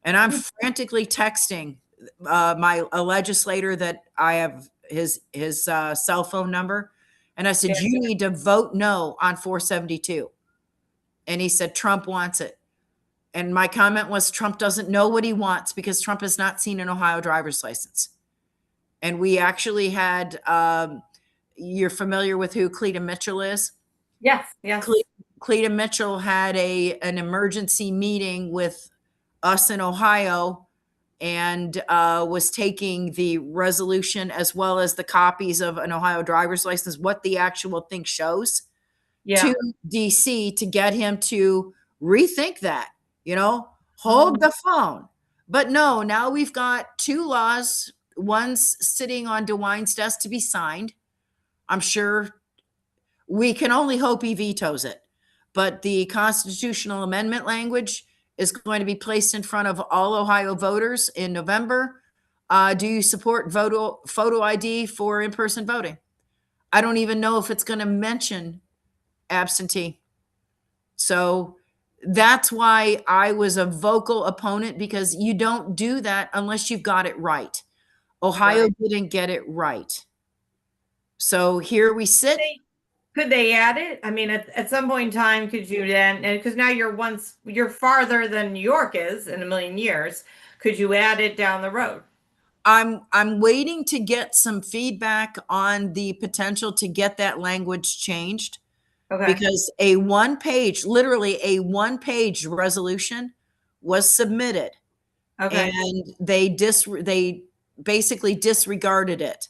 And I'm frantically texting a legislator that I have his cell phone number. And I said, you need to vote no on 472. And he said, Trump wants it. And my comment was, Trump doesn't know what he wants because Trump has not seen an Ohio driver's license. And we actually had, you're familiar with who Cleta Mitchell is? Yes. Cleta Mitchell had an emergency meeting with us in Ohio and was taking the resolution as well as the copies of an Ohio driver's license, what the actual thing shows. Yeah. to DC to get him to rethink that, hold the phone. But no, now we've got two laws. One's sitting on DeWine's desk to be signed. I'm sure we can only hope he vetoes it. But the constitutional amendment language is going to be placed in front of all Ohio voters in November. Do you support photo ID for in-person voting? I don't even know if it's going to mention absentee. So that's why I was a vocal opponent, because you don't do that unless you've got it right. Ohio didn't get it right. So here we sit. Could they add it? I mean, at some point in time, could you then, and because now you're farther than New York is in a million years, could you add it down the road? I'm waiting to get some feedback on the potential to get that language changed. Okay. Because literally a one-page resolution was submitted. Okay. And they basically disregarded it.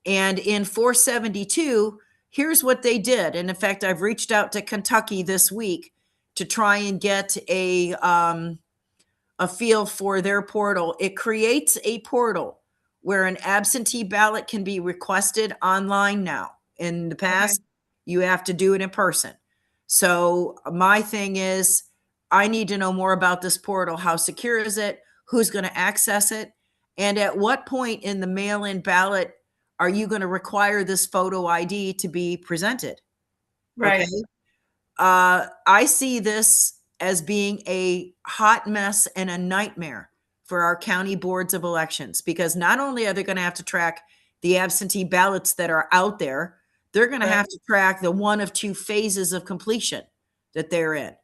And in 472, here's what they did. And in fact, I've reached out to Kentucky this week to try and get a feel for their portal. It creates a portal where an absentee ballot can be requested online now. In the past, you have to do it in person. So my thing is, I need to know more about this portal. How secure is it? Who's going to access it? And at what point in the mail-in ballot are you going to require this photo ID to be presented? Right. Okay. I see this as being a hot mess and a nightmare for our county boards of elections, because not only are they going to have to track the absentee ballots that are out there, they're going to have to track the one of two phases of completion that they're in.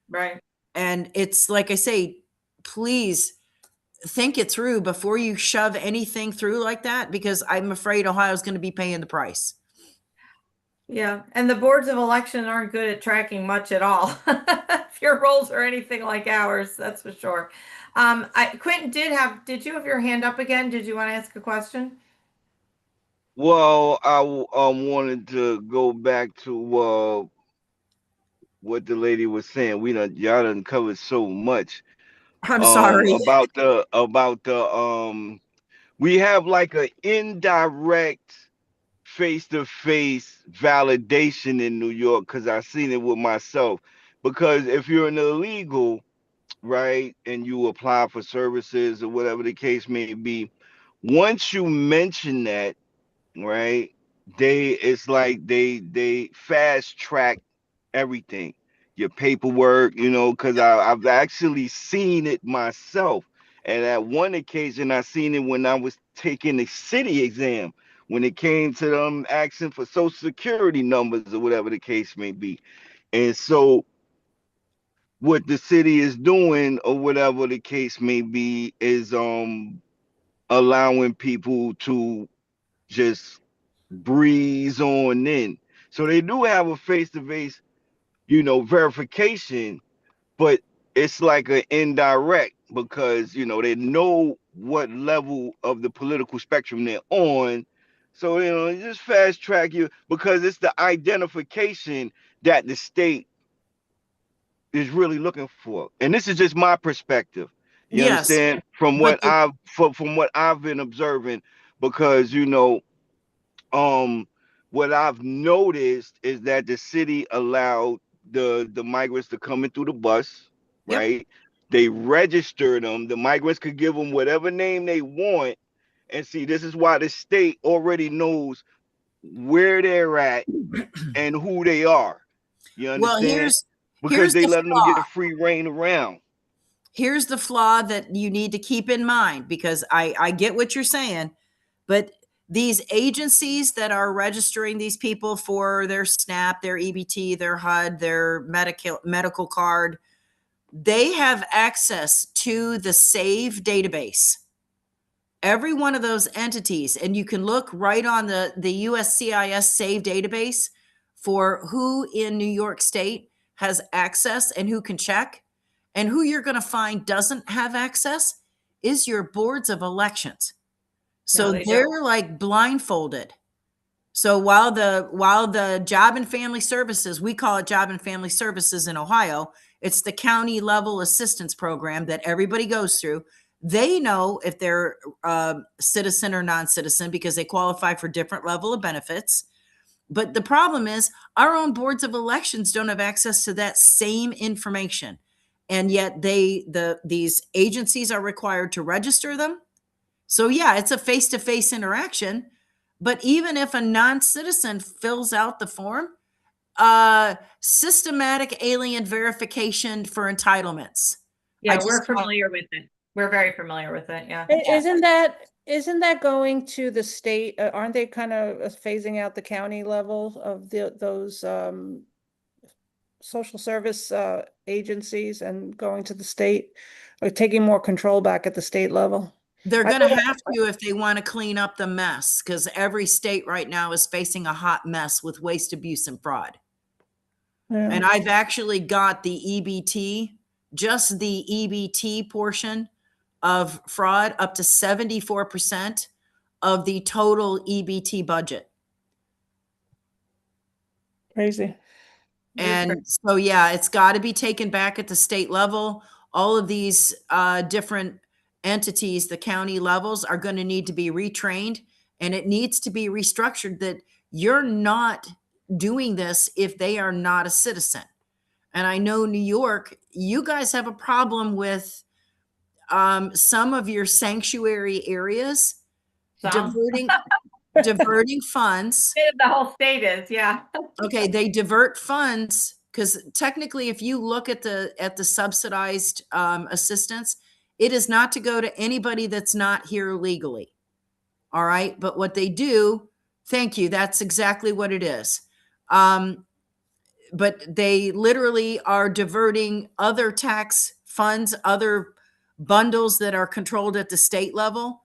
Right. And it's like I say, please think it through before you shove anything through like that, because I'm afraid Ohio's going to be paying the price. Yeah, and the boards of election aren't good at tracking much at all. If your rolls are anything like ours, that's for sure. Quentin did you have your hand up again? Did you want to ask a question? Well, I wanted to go back to what the lady was saying. Y'all done covered so much. I'm sorry. About the we have like an indirect face-to-face validation in New York, because I've seen it with myself. Because if you're an illegal, right, and you apply for services or whatever the case may be, once you mention that, right, it's like they fast track everything, your paperwork, because I've actually seen it myself. And at one occasion, I seen it when I was taking the city exam, when it came to them asking for social security numbers or whatever the case may be. And so what the city is doing, or whatever the case may be, is allowing people to just breeze on in. So they do have a face-to-face, verification, but it's like an indirect, because they know what level of the political spectrum they're on. So just fast track you, because it's the identification that the state is really looking for. And this is just my perspective. You understand? From what I've been observing, because what I've noticed is that the city allowed the migrants to come in through the bus, right? They registered them. The migrants could give them whatever name they want. And see, this is why the state already knows where they're at and who they are. You understand? Because they let them get free reign around. Here's the flaw that you need to keep in mind, because I get what you're saying, but these agencies that are registering these people for their SNAP, their EBT, their HUD, their medical card, they have access to the SAVE database. Every one of those entities, and you can look right on the USCIS SAVE database for who in New York State has access and who can check. And who you're going to find doesn't have access is your boards of elections. So they're like blindfolded. So while the Job and Family Services, we call it Job and Family Services in Ohio, it's the county level assistance program that everybody goes through. They know if they're citizen or non-citizen because they qualify for different level of benefits. But the problem is our own boards of elections don't have access to that same information. And yet these agencies are required to register them. So yeah, it's a face-to-face interaction. But even if a non-citizen fills out the form, systematic alien verification for entitlements. Yeah, we're familiar with it. We're very familiar with it. Yeah. Isn't that going to the state? Aren't they kind of phasing out the county level of those social service agencies and going to the state, or taking more control back at the state level? They're going to have to if they want to clean up the mess, because every state right now is facing a hot mess with waste, abuse, and fraud. Yeah. And I've actually got the EBT, just the EBT portion of fraud, up to 74% of the total EBT budget. Crazy. And so, yeah, it's got to be taken back at the state level. All of these different entities, the county levels, are going to need to be retrained, and it needs to be restructured that you're not doing this if they are not a citizen. And I know New York, you guys have a problem with some of your sanctuary areas diverting funds. The whole state is, yeah. Okay, they divert funds because technically, if you look at the subsidized assistance, it is not to go to anybody that's not here legally. All right, but what they do, thank you, that's exactly what it is. But they literally are diverting other tax funds, other bundles that are controlled at the state level,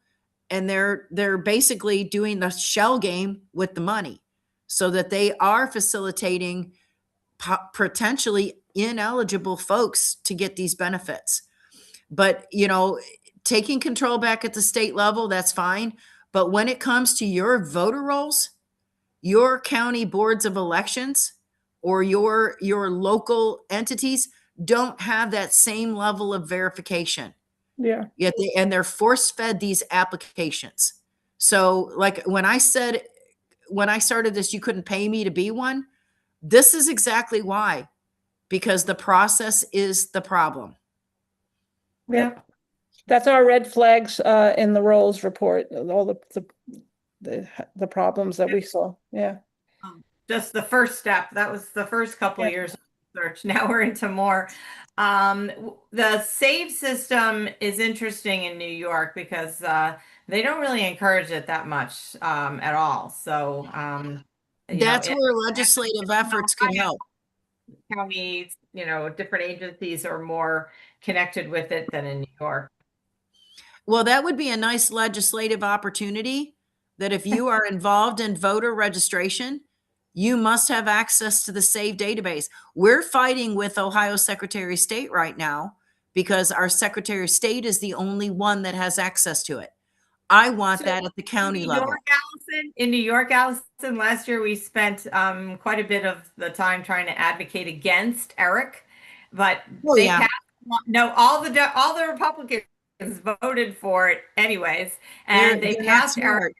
and they're basically doing the shell game with the money, so that they are facilitating potentially ineligible folks to get these benefits. But, you know, taking control back at the state level, that's fine. But when it comes to your voter rolls, your county boards of elections, or your local entities don't have that same level of verification. Yeah. Yet they're force-fed these applications. So like when I started this, you couldn't pay me to be one. This is exactly why, because the process is the problem. Yeah. That's our red flags in the roles report, all the problems that we saw. Yeah. Just the first step. That was the first couple of years of research. Now we're into more. The SAVE system is interesting in New York because they don't really encourage it that much at all. So that's where legislative efforts could help. Counties, different agencies are more connected with it than in New York. Well, that would be a nice legislative opportunity, that if you are involved in voter registration, you must have access to the SAVE database. We're fighting with Ohio Secretary of State right now because our Secretary of State is the only one that has access to it. I want that at the county level. In New York, Allison, last year we spent quite a bit of the time trying to advocate against ERIC, but they passed. No, all the Republicans voted for it anyways, and they passed ERIC.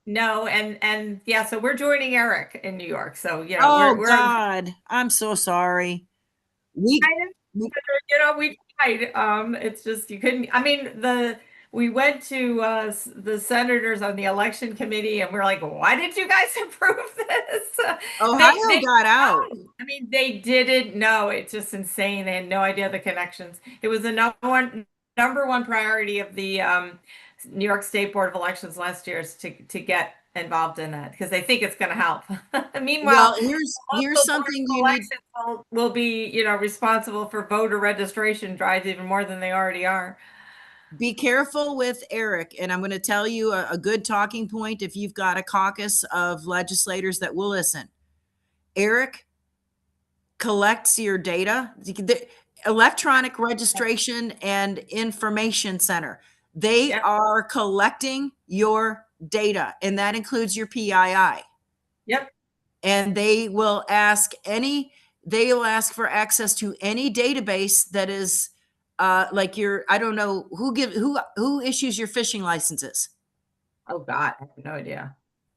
No, and yeah, so we're joining ERIC in New York. So God, I'm so sorry. We tried. It's just you couldn't. I mean, we went to the senators on the election committee, and we're like, why did you guys approve this? Ohio got out. I mean, they didn't know. It's just insane. They had no idea the connections. It was the number one priority of the New York State Board of Elections last year is to get involved in that because they think it's going to help. Meanwhile, here's something you need. Will be, responsible for voter registration drives even more than they already are. Be careful with ERIC, and I'm going to tell you a good talking point if you've got a caucus of legislators that will listen. ERIC collects your data. The Electronic Registration and Information Center. They are collecting your data, and that includes your PII. Yep. And they will ask for access to any database that is like your, I don't know who issues your fishing licenses. Oh God, I have no idea.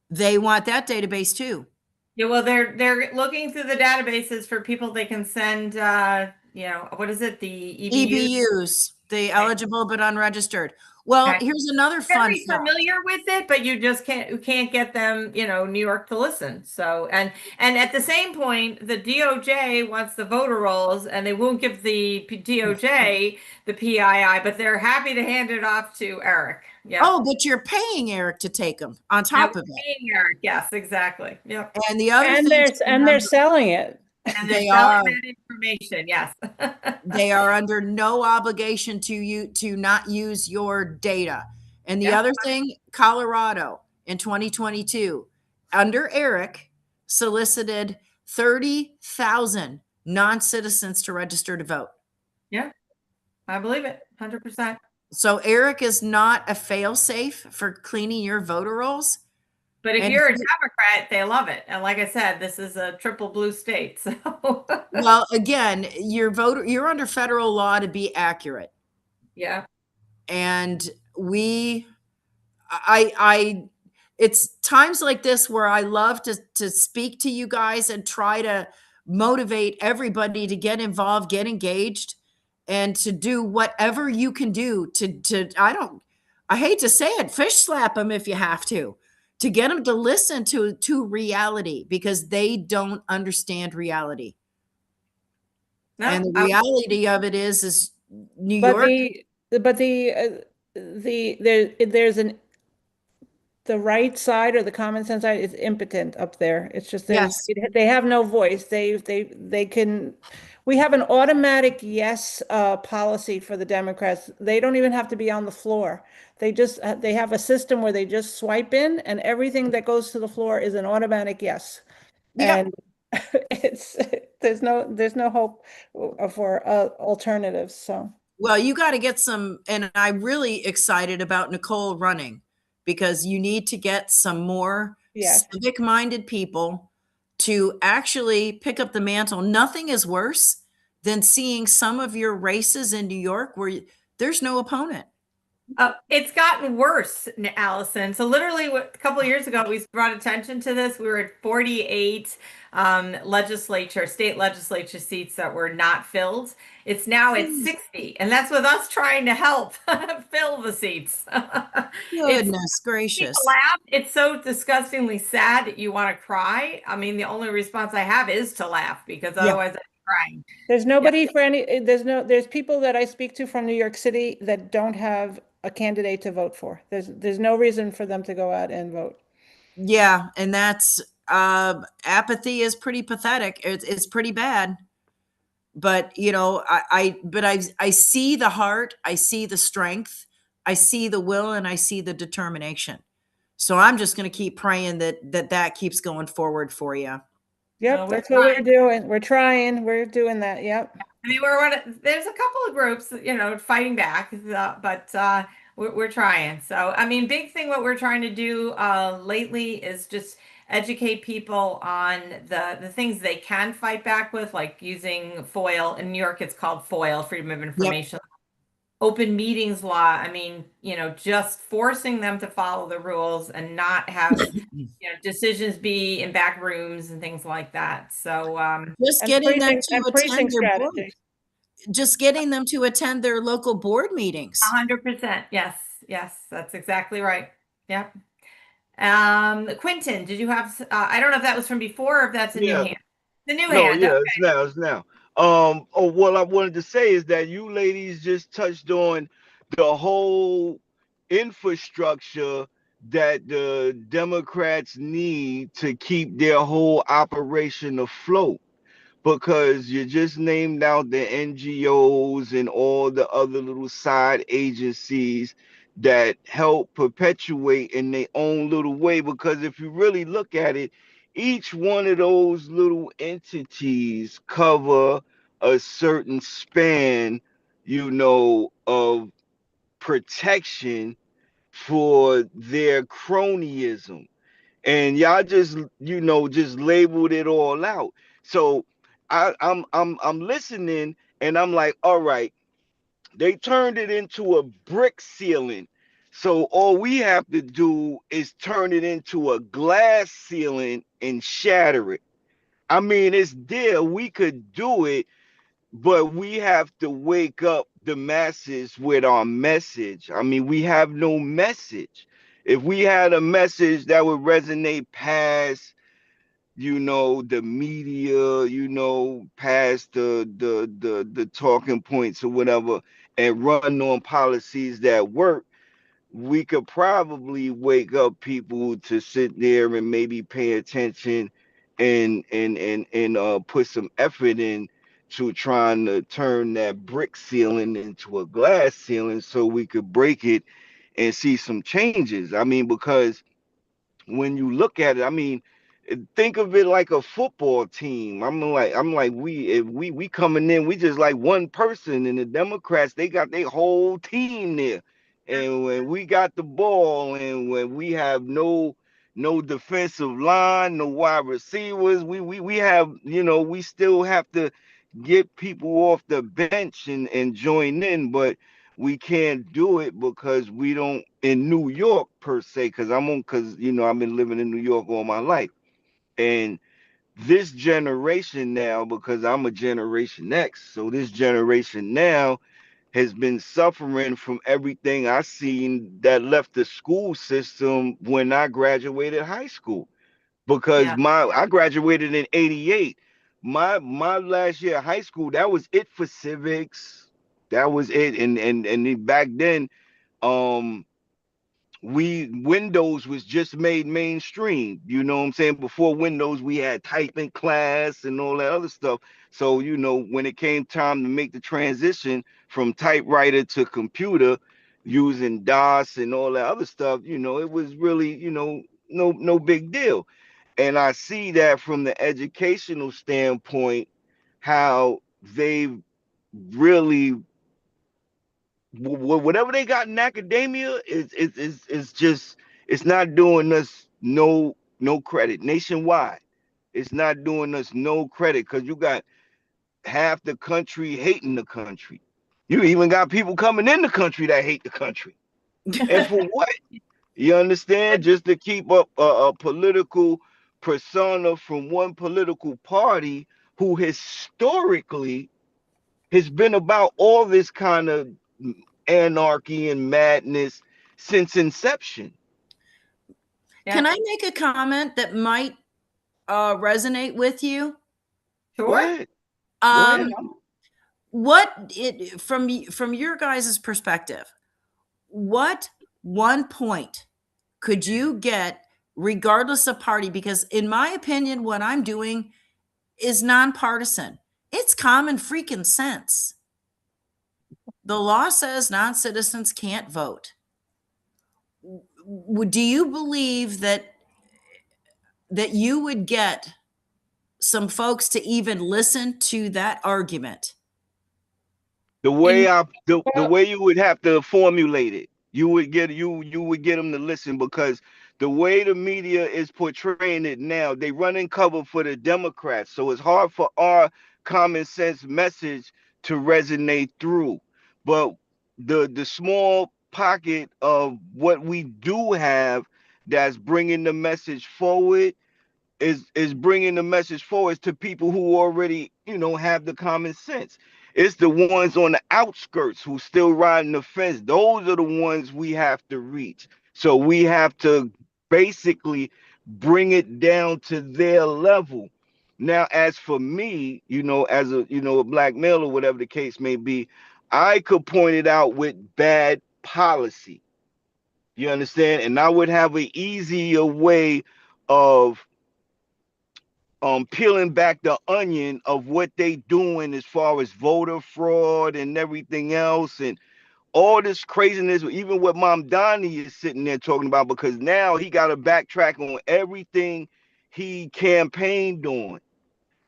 They want that database too. Yeah, well, they're looking through the databases for people they can send. What is it? The EBUs. EBUs, the eligible but unregistered. Well, Okay. here's another fun Very fact. familiar with it, but you just can't get them, New York to listen. So, and at the same point, the DOJ wants the voter rolls, and they won't give the DOJ the PII, but they're happy to hand it off to Eric. Yeah. Oh, but you're paying Eric to take them on top of it. Paying Eric, yes, exactly. Yep. And the other And thing, they're selling it. And They they're selling are. that information. Yes. they are under no obligation to not use your data. And the Yeah. other thing, Colorado in 2022, under Eric, solicited 30,000 non-citizens to register to vote. Yeah, I believe it, 100%. So Eric is not a fail-safe for cleaning your voter rolls. But if And you're a Democrat, they love it. And like I said, this is a triple blue state. So Well, again, you're under federal law to be accurate. yeah. And it's times like this where I love to speak to you guys and try to motivate everybody to get involved, get engaged, and to do whatever you can do I hate to say it, fish slap them if you have to get them to listen to reality, because they don't understand reality. No, And the reality of it is New But York. The right side, or the common sense side, is impotent up there. It's just Yes. they have no voice. We have an automatic yes policy for the Democrats. They don't even have to be on the floor. They have a system where they just swipe in, and everything that goes to the floor is an automatic yes. Yeah. And there's no hope for alternatives. So. Well, you got to get some, and I'm really excited about Nicole running, because you need to get some more civic-minded people to actually pick up the mantle. Nothing is worse than seeing some of your races in New York where there's no opponent. It's gotten worse, Allison. So literally a couple of years ago, we brought attention to this. We were at 48 state legislature seats that were not filled. It's now at 60, and that's with us trying to help fill the seats. Goodness gracious. Laugh. It's so disgustingly sad that you want to cry. I mean, the only response I have is to laugh, because otherwise I'm crying. There's nobody for any, there's people that I speak to from New York City that don't have a candidate to vote for. There's no reason for them to go out and vote. Yeah, and that's apathy is pretty pathetic. It's pretty bad. But I see the heart, I see the strength, I see the will, and I see the determination. So I'm just going to keep praying that keeps going forward for you. Yep, that's what we're doing. We're trying. We're doing that. Yep. I mean, there's a couple of groups, fighting back, but we're trying. So, I mean, big thing what we're trying to do lately is just educate people on the things they can fight back with, like using FOIL. In New York, it's called FOIL, Freedom of Information. Yep. Open meetings law. I mean, just forcing them to follow the rules and not have decisions be in back rooms and things like that. So just getting them to attend their board, just getting them to attend their local board meetings. 100%. Yes, that's exactly right. Yep. Quentin, did you have? I don't know if that was from before or if that's a new hand. The new hand. Yeah, okay. It's now. What I wanted to say is that you ladies just touched on the whole infrastructure that the Democrats need to keep their whole operation afloat, because you just named out the NGOs and all the other little side agencies that help perpetuate in their own little way. Because if you really look at it, each one of those little entities cover a certain span, of protection for their cronyism. And y'all just, just labeled it all out. So I'm listening, and I'm like, all right, they turned it into a brick ceiling. So all we have to do is turn it into a glass ceiling and shatter it. I mean, it's there. We could do it, but we have to wake up the masses with our message. I mean, we have no message. If we had a message that would resonate past, the media, past the talking points or whatever, and run on policies that work, we could probably wake up people to sit there and maybe pay attention and put some effort in to trying to turn that brick ceiling into a glass ceiling so we could break it and see some changes. I mean, because when you look at it, I mean, think of it like a football team. I'm like, we coming in, we just like one person, and the Democrats, they got their whole team there. And when we got the ball, and when we have no defensive line, no wide receivers, we have, we still have to get people off the bench and join in, but we can't do it because we don't in New York per se, because I've been living in New York all my life. And this generation now, because I'm a Generation X, so this generation now has been suffering from everything I seen that left the school system when I graduated high school. Because Yeah. I graduated in '88. My last year of high school, that was it for civics. That was it. And back then, um, Windows was just made mainstream. You know what I'm saying? Before Windows, we had typing class and all that other stuff. So, when it came time to make the transition from typewriter to computer using DOS and all that other stuff, it was really, no big deal. And I see that from the educational standpoint, how they've really, whatever they got in academia is just, it's not doing us no credit nationwide. It's not doing us no credit, because you got half the country hating the country. You even got people coming in the country that hate the country. And for what? You understand? Just to keep up a political persona from one political party who historically has been about all this kind of anarchy and madness since inception. Yeah. Can I make a comment that might resonate with you? Go Sure. ahead. Go ahead. From your guys' perspective, what one point could you get regardless of party? Because in my opinion, what I'm doing is nonpartisan. It's common freaking sense. The law says non-citizens can't vote. Do you believe that you would get some folks to even listen to that argument? The way the way you would have to formulate it, you would get them to listen, because the way the media is portraying it now, they running cover for the Democrats. So it's hard for our common sense message to resonate through. But the small pocket of what we do have that's bringing the message forward is bringing the message forward to people who already, have the common sense. It's the ones on the outskirts who still riding the fence. Those are the ones we have to reach. So we have to basically bring it down to their level. Now, as for me, as a black male or whatever the case may be, I could point it out with bad policy. You understand? And I would have an easier way of peeling back the onion of what they doing as far as voter fraud and everything else, and all this craziness, even what Mom Donnie is sitting there talking about, because now he got to backtrack on everything he campaigned on.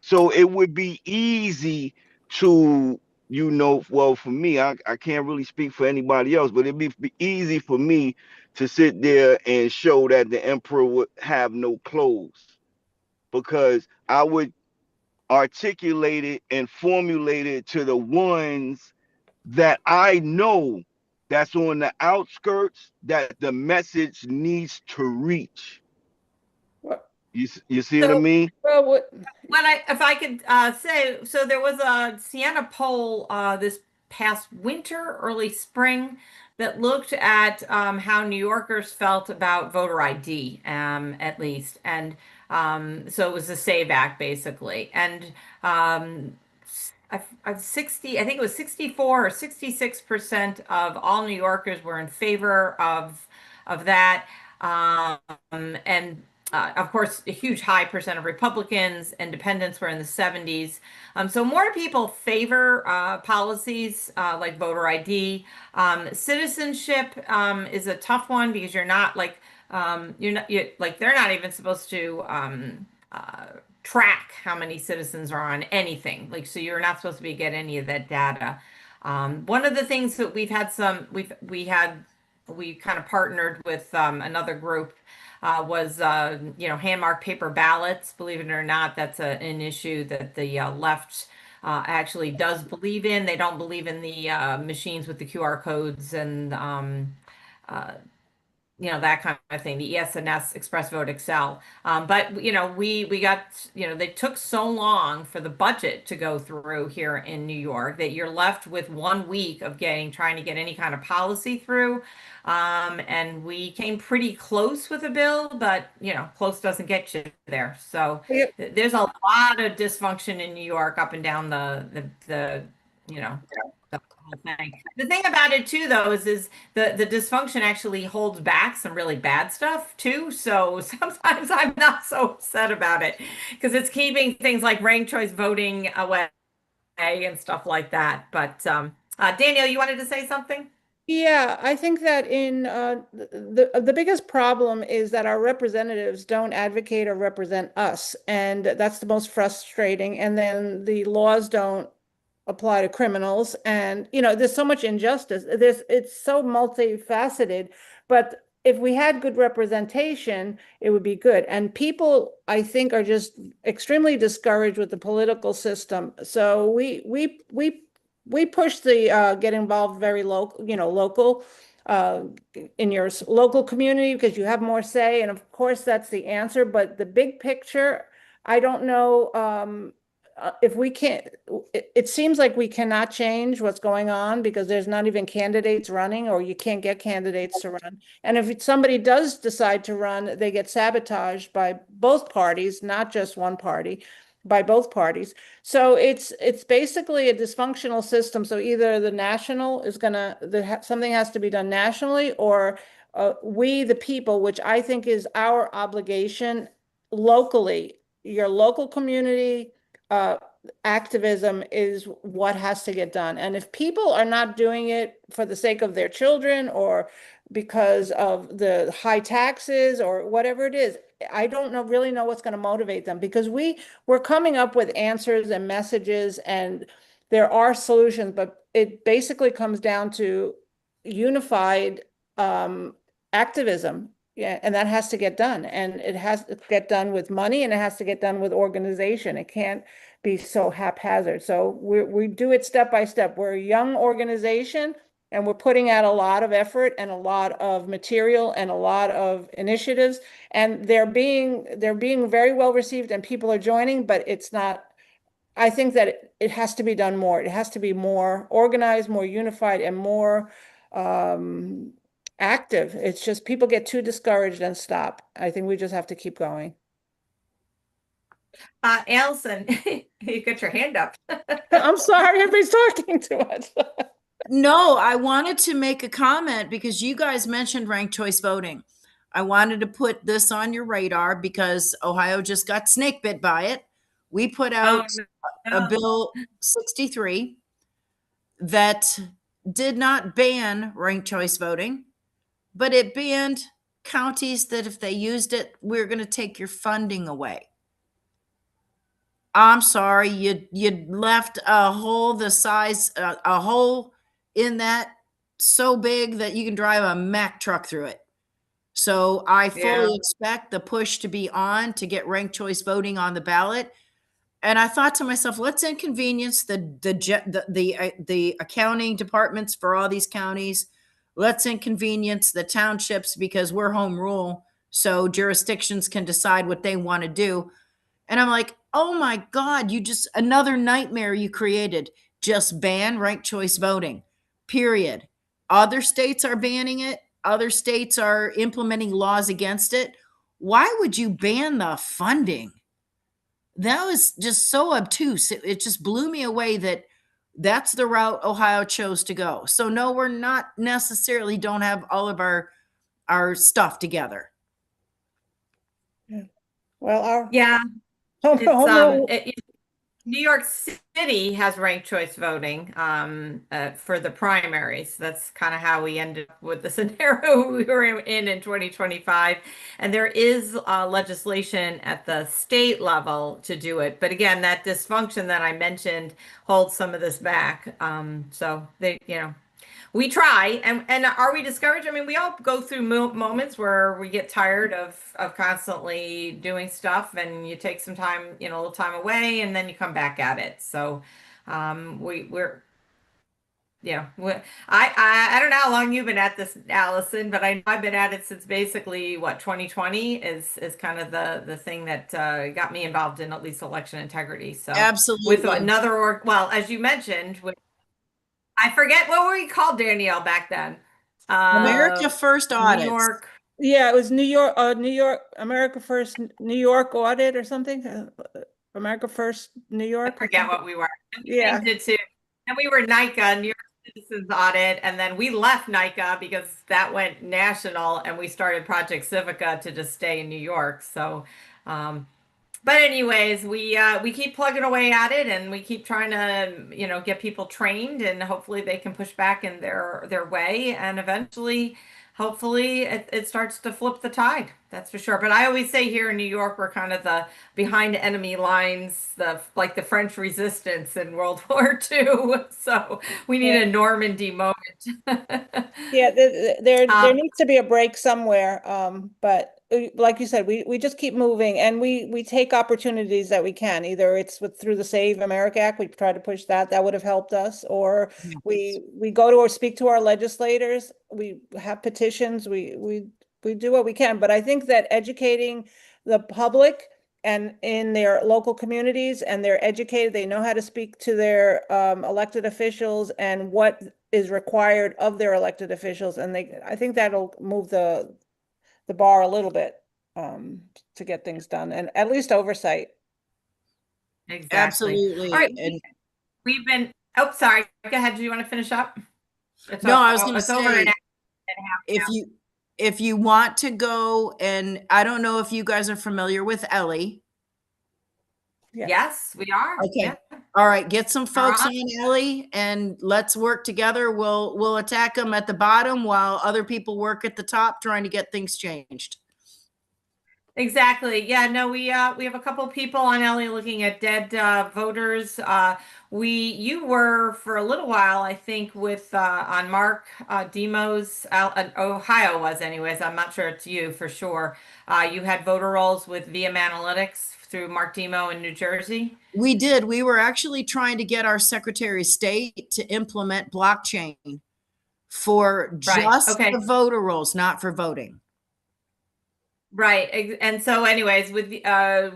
So it would be easy to, well, for me, I can't really speak for anybody else, but it'd be easy for me to sit there and show that the emperor would have no clothes, because I would articulate it and formulate it to the ones that I know that's on the outskirts that the message needs to reach. You see what I So- mean? Well, If I could say, so there was a Siena poll this past winter, early spring, that looked at how New Yorkers felt about voter ID, at least, and so it was the SAVE Act basically, and I 60, I think it was 64 or 66% of all New Yorkers were in favor of that, and of course, a huge high percent of Republicans, independents were in the 70s. So more people favor policies like voter ID. Citizenship is a tough one because you're not like they're not even supposed to track how many citizens are on anything. Like so, you're not supposed to be get any of that data. One of the things that we kind of partnered with another group was hand marked paper ballots. Believe it or not, that's an issue that the left actually does believe in. They don't believe in the machines with the QR codes and that kind of thing, the ES&S, Express Vote Excel. But, we got, they took so long for the budget to go through here in New York that you're left with 1 week of trying to get any kind of policy through. And we came pretty close with a bill, but, close doesn't get you there. So there's a lot of dysfunction in New York up and down the whole thing. The thing about it too, though, is the dysfunction actually holds back some really bad stuff too. So sometimes I'm not so upset about it because it's keeping things like ranked choice voting away and stuff like that. But Daniel, you wanted to say something? yeah, I think that in the biggest problem is that our representatives don't advocate or represent us, and that's the most frustrating. And then the laws don't apply to criminals, and there's so much injustice. It's so multifaceted, but if we had good representation, it would be good. And people, I think, are just extremely discouraged with the political system. So we push the get involved very local in your local community because you have more say, and of course that's the answer. But the big picture, I don't know if we can't. It seems like we cannot change what's going on because there's not even candidates running, or you can't get candidates to run. And if somebody does decide to run, they get sabotaged by both parties, not just one party, by both parties. So it's basically a dysfunctional system. So either the national is something has to be done nationally, or we, the people, which I think is our obligation locally, your local community activism is what has to get done. And if people are not doing it for the sake of their children or because of the high taxes or whatever it is, I don't really know what's going to motivate them, because we're coming up with answers and messages and there are solutions, but it basically comes down to unified activism. Yeah, and that has to get done, and it has to get done with money, and it has to get done with organization. It can't be so haphazard. So we do it step by step. We're a young organization, and we're putting out a lot of effort and a lot of material and a lot of initiatives, and they're being very well received, and people are joining. But it's not. I think that it has to be done more. It has to be more organized, more unified, and more active. It's just people get too discouraged and stop. I think we just have to keep going. Allison, you got your hand up. I'm sorry, everybody's talking too much. No, I wanted to make a comment because you guys mentioned ranked choice voting. I wanted to put this on your radar because Ohio just got snake bit by it. We put out a bill 63 that did not ban ranked choice voting, but it banned counties that if they used it, we're going to take your funding away. I'm sorry, you left a hole the size, a hole in that so big that you can drive a Mack truck through it. So I fully Yeah. expect the push to be on to get ranked choice voting on the ballot. And I thought to myself, let's inconvenience the accounting departments for all these counties. Let's inconvenience the townships because we're home rule, so jurisdictions can decide what they want to do. And I'm like, oh my God, you just another nightmare you created. Just ban ranked choice voting. Period. Other states are banning it. Other states are implementing laws against it. Why would you ban the funding? That was just so obtuse. It just blew me away that that's the route Ohio chose to go. So no, we're not necessarily don't have all of our stuff together. Well, our Yeah. home It's rule. New York City has ranked choice voting for the primaries. That's kind of how we ended up with the scenario we were in 2025. And there is legislation at the state level to do it. But again, that dysfunction that I mentioned holds some of this back. So they, we try, and are we discouraged? I mean, we all go through moments where we get tired of constantly doing stuff, and you take some time, a little time away, and then you come back at it. So, we're I don't know how long you've been at this, Allison, but I know I've been at it since basically what 2020 is kind of the thing that got me involved in at least election integrity. So Absolutely. with another well, as you mentioned, I forget what were we called, Danielle, back then. America First Audits. New York. Yeah, it was New York, America First New York Audit or something. America First New York. I forget what we were. Yeah. And we were NICA, New York Citizens Audit, and then we left NICA because that went national, and we started Project Civica to just stay in New York. So, but anyways, we keep plugging away at it, and we keep trying to get people trained, and hopefully they can push back in their way, and eventually, hopefully it starts to flip the tide. That's for sure. But I always say here in New York, we're kind of the behind enemy lines, like the French Resistance in World War II. So we need a Normandy moment. Yeah, there needs to be a break somewhere. But like you said, we just keep moving, and we take opportunities that we can. Either it's through the Save America Act, we try to push that would have helped us, or we go to or speak to our legislators. We have petitions. We do what we can. But I think that educating the public and in their local communities, and they're educated, they know how to speak to their elected officials and what is required of their elected officials, and I think that'll move the bar a little bit to get things done, and at least oversight. Exactly. Absolutely. All right. And we've been. Oh, sorry. Go ahead. Do you want to finish up? I was going to say, if you want to go, and I don't know if you guys are familiar with Ellie. Yeah. Yes, we are. Okay. Yeah. All right. Get some folks on Ellie, and let's work together. We'll attack them at the bottom while other people work at the top trying to get things changed. Exactly. Yeah, no, we have a couple people on Ellie looking at dead voters. You were for a little while, I think, with on Mark Demo's Ohio was anyways. I'm not sure it's you for sure. You had voter rolls with VM Analytics through Mark Demo in New Jersey. We did. We were actually trying to get our Secretary of State to implement blockchain for just the voter rolls, not for voting. Right. And so anyways, with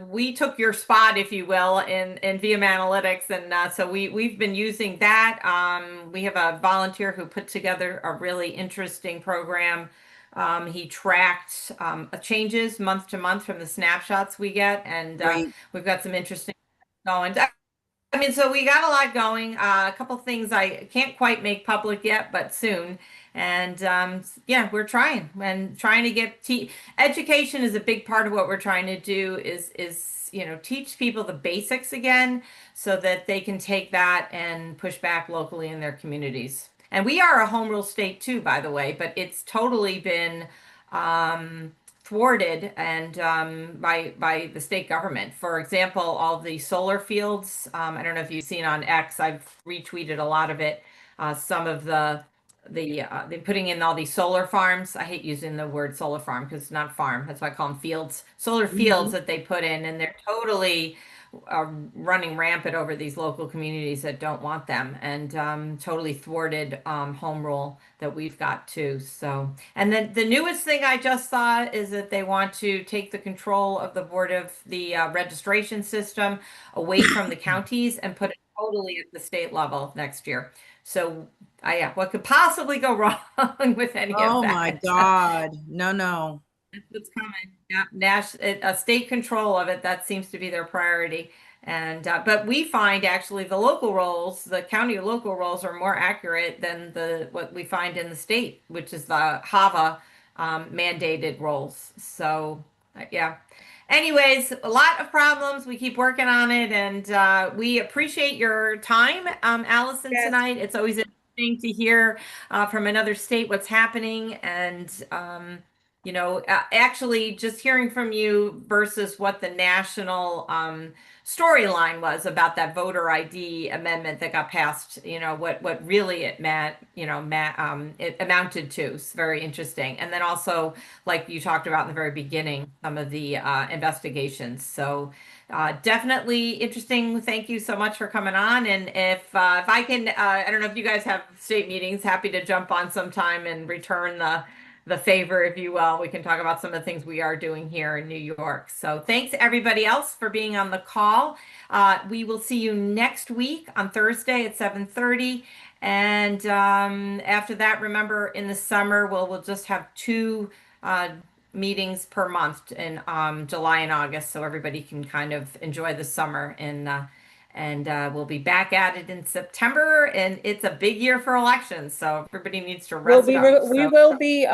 we took your spot, if you will, in VM Analytics. And so we've been using that. We have a volunteer who put together a really interesting program. He tracked changes month to month from the snapshots we get. And we've got some interesting going. I mean, so we got a lot going. A couple things I can't quite make public yet, but soon. And yeah, we're trying to get education is a big part of what we're trying to do is teach people the basics again so that they can take that and push back locally in their communities. And we are a home rule state too, by the way, but it's totally been thwarted and by the state government. For example, all the solar fields. I don't know if you've seen on X. I've retweeted a lot of it. Some of the they're putting in all these solar farms. I hate using the word solar farm because it's not farm. That's why I call them fields, solar fields that they put in, and they're totally running rampant over these local communities that don't want them, and totally thwarted home rule that we've got too. So, and then the newest thing I just saw is that they want to take the control of the board of the registration system away from the counties and put it totally at the state level next year. So, yeah, what could possibly go wrong with any of Oh that? my God. No. That's what's coming. Yeah, a state control of it, that seems to be their priority. And but we find actually the local roles, the county local roles, are more accurate than what we find in the state, which is the HAVA mandated roles. So yeah. Anyways, a lot of problems. We keep working on it, and we appreciate your time, Allison, Yes. tonight. It's always interesting to hear from another state what's happening, and actually just hearing from you versus what the national storyline was about that voter ID amendment that got passed, what really it meant, it amounted to. It's very interesting. And then also, like you talked about in the very beginning, some of the investigations. So definitely interesting. Thank you so much for coming on. And if I can, I don't know if you guys have state meetings, happy to jump on sometime and return the favor, if you will. We can talk about some of the things we are doing here in New York. So thanks everybody else for being on the call. We will see you next week on Thursday at 7:30. And after that, remember, in the summer, we'll just have 2 meetings per month in July and August, so everybody can kind of enjoy the summer. And we'll be back at it in September, and it's a big year for elections, so everybody needs to rest up. We will be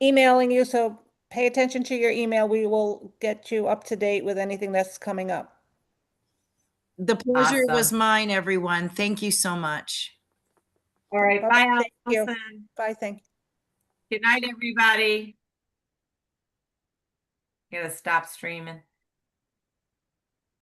emailing you, so pay attention to your email. We will get you up to date with anything that's coming up. The pleasure was Awesome. mine, everyone. Thank you so much. All right, Bye-bye. bye, Thank you. Allison. Bye, thank you. Good night, everybody. Gonna stop streaming.